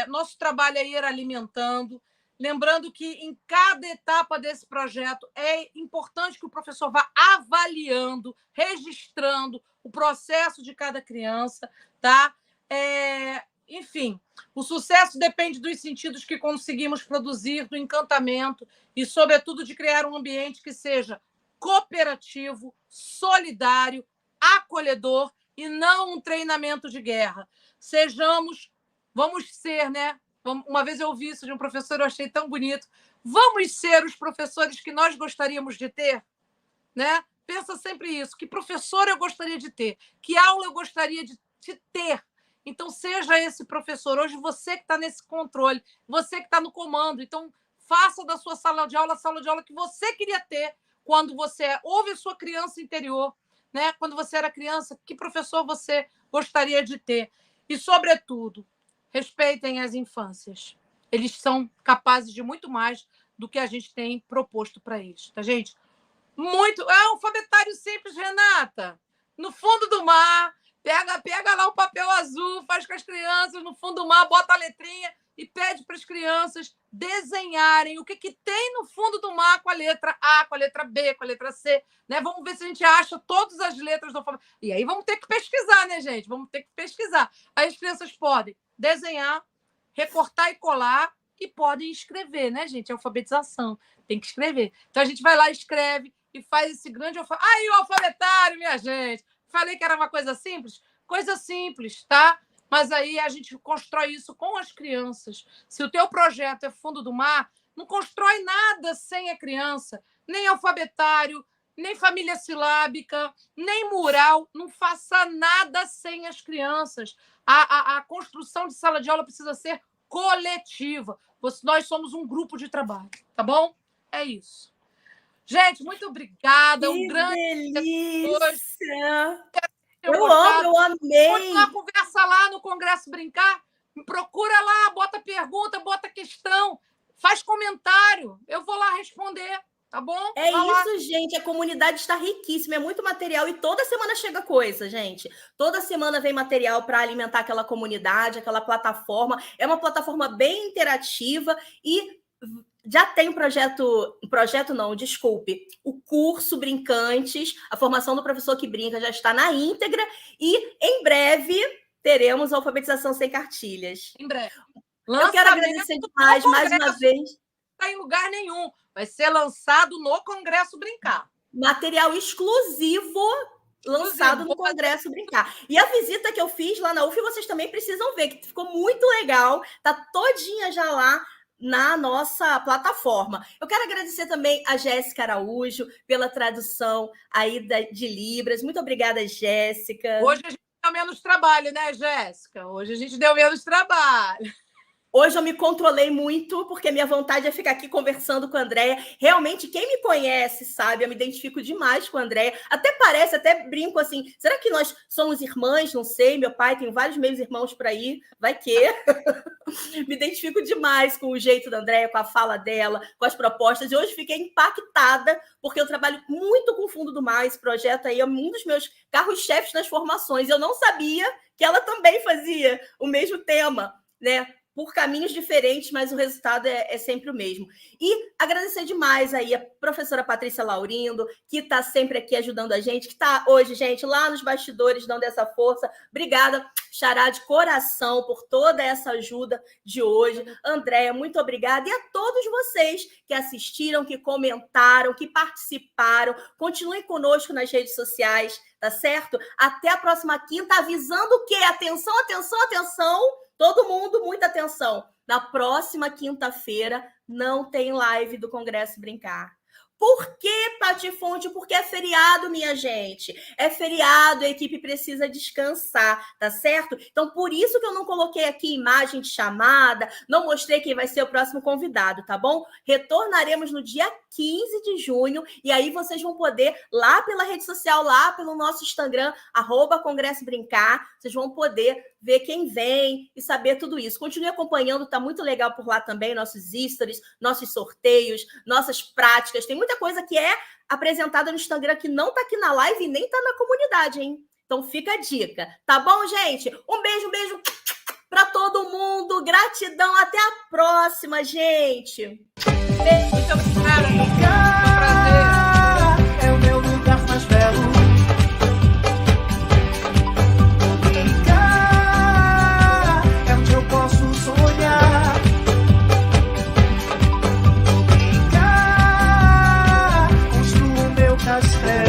Nosso trabalho é ir alimentando. Lembrando que em cada etapa desse projeto é importante que o professor vá avaliando, registrando o processo de cada criança, tá? Enfim, o sucesso depende dos sentidos que conseguimos produzir, do encantamento e, sobretudo, de criar um ambiente que seja cooperativo, solidário, acolhedor e não um treinamento de guerra. Vamos ser, né? Uma vez eu ouvi isso de um professor, eu achei tão bonito. Vamos ser os professores que nós gostaríamos de ter, né? Pensa sempre isso. Que professor eu gostaria de ter? Que aula eu gostaria de ter? Então, seja esse professor. Hoje, você que está nesse controle, você que está no comando. Então, faça da sua sala de aula a sala de aula que você queria ter quando você ouve a sua criança interior, né? Quando você era criança, que professor você gostaria de ter? E, sobretudo, respeitem as infâncias. Eles são capazes de muito mais do que a gente tem proposto para eles, tá, gente? Muito. É um alfabetário simples, Renata. No fundo do mar, pega lá o papel azul, faz com as crianças no fundo do mar, bota a letrinha e pede para as crianças desenharem o que tem no fundo do mar com a letra A, com a letra B, com a letra C, né? Vamos ver se a gente acha todas as letras do alfabeto. E aí vamos ter que pesquisar, né, gente? Vamos ter que pesquisar. Aí as crianças podem desenhar, recortar e colar e podem escrever, né, gente? Alfabetização. Tem que escrever. Então a gente vai lá, escreve e faz esse grande alfabetário. Aí o alfabetário, minha gente! Falei que era uma coisa simples? Coisa simples, tá? Mas aí a gente constrói isso com as crianças. Se o teu projeto é fundo do mar, não constrói nada sem a criança. Nem alfabetário, nem família silábica, nem mural. Não faça nada sem as crianças. A construção de sala de aula precisa ser coletiva. Nós somos um grupo de trabalho, tá bom? É isso. Gente, muito obrigada. Que delícia! Eu amei. Pode lá conversa lá no Congresso Brincar. Me procura lá, bota pergunta, bota questão, faz comentário. Eu vou lá responder, tá bom? É isso, gente. A comunidade está riquíssima, é muito material e toda semana chega coisa, gente. Toda semana vem material para alimentar aquela comunidade, aquela plataforma. É uma plataforma bem interativa e já tem o curso Brincantes, a formação do professor que brinca já está na íntegra e em breve teremos a alfabetização sem cartilhas. Em breve. Eu quero agradecer demais, mais uma vez. Não está em lugar nenhum. Vai ser lançado no Congresso Brincar. Material exclusivo lançado no Congresso Brincar. E a visita que eu fiz lá na UF, vocês também precisam ver, que ficou muito legal. Está todinha já lá na nossa plataforma. Eu quero agradecer também a Jéssica Araújo pela tradução aí de Libras. Muito obrigada, Jéssica. Hoje a gente deu menos trabalho, né, Jéssica? Hoje a gente deu menos trabalho. Hoje eu me controlei muito, porque minha vontade é ficar aqui conversando com a Andréia. Realmente, quem me conhece sabe, eu me identifico demais com a Andréia. Até parece, até brinco assim, será que nós somos irmãs? Não sei, meu pai tem vários meios irmãos por aí, vai que... Me identifico demais com o jeito da Andréia, com a fala dela, com as propostas. E hoje fiquei impactada, porque eu trabalho muito com o Fundo do Mar. Esse projeto aí é um dos meus carros-chefes nas formações. Eu não sabia que ela também fazia o mesmo tema, né? por caminhos diferentes, mas o resultado é sempre o mesmo. E agradecer demais aí a professora Patrícia Laurindo, que está sempre aqui ajudando a gente, que está hoje, gente, lá nos bastidores, dando essa força. Obrigada, Xará, de coração, por toda essa ajuda de hoje. Andréia, muito obrigada. E a todos vocês que assistiram, que comentaram, que participaram. Continuem conosco nas redes sociais, tá certo? Até a próxima quinta, avisando o quê? Atenção, atenção, atenção! Todo mundo, muita atenção. Na próxima quinta-feira não tem live do Congresso Brincar. Por que, Patifonte? Porque é feriado, minha gente. É feriado, a equipe precisa descansar, tá certo? Então, por isso que eu não coloquei aqui imagem de chamada, não mostrei quem vai ser o próximo convidado, tá bom? Retornaremos no dia 15 de junho, e aí vocês vão poder, lá pela rede social, lá pelo nosso Instagram, @Congresso Brincar, vocês vão poder ver quem vem e saber tudo isso. Continue acompanhando, tá muito legal por lá também, nossos stories, nossos sorteios, nossas práticas. Tem muita coisa que é apresentada no Instagram que não tá aqui na live e nem tá na comunidade, hein? Então fica a dica, tá bom, gente? Um beijo para todo mundo. Gratidão, até a próxima, gente. Beijo. Muito obrigada. Foi um prazer. É o meu lugar mais belo. Brincar é onde eu posso sonhar. Brincar, construo meu castelo.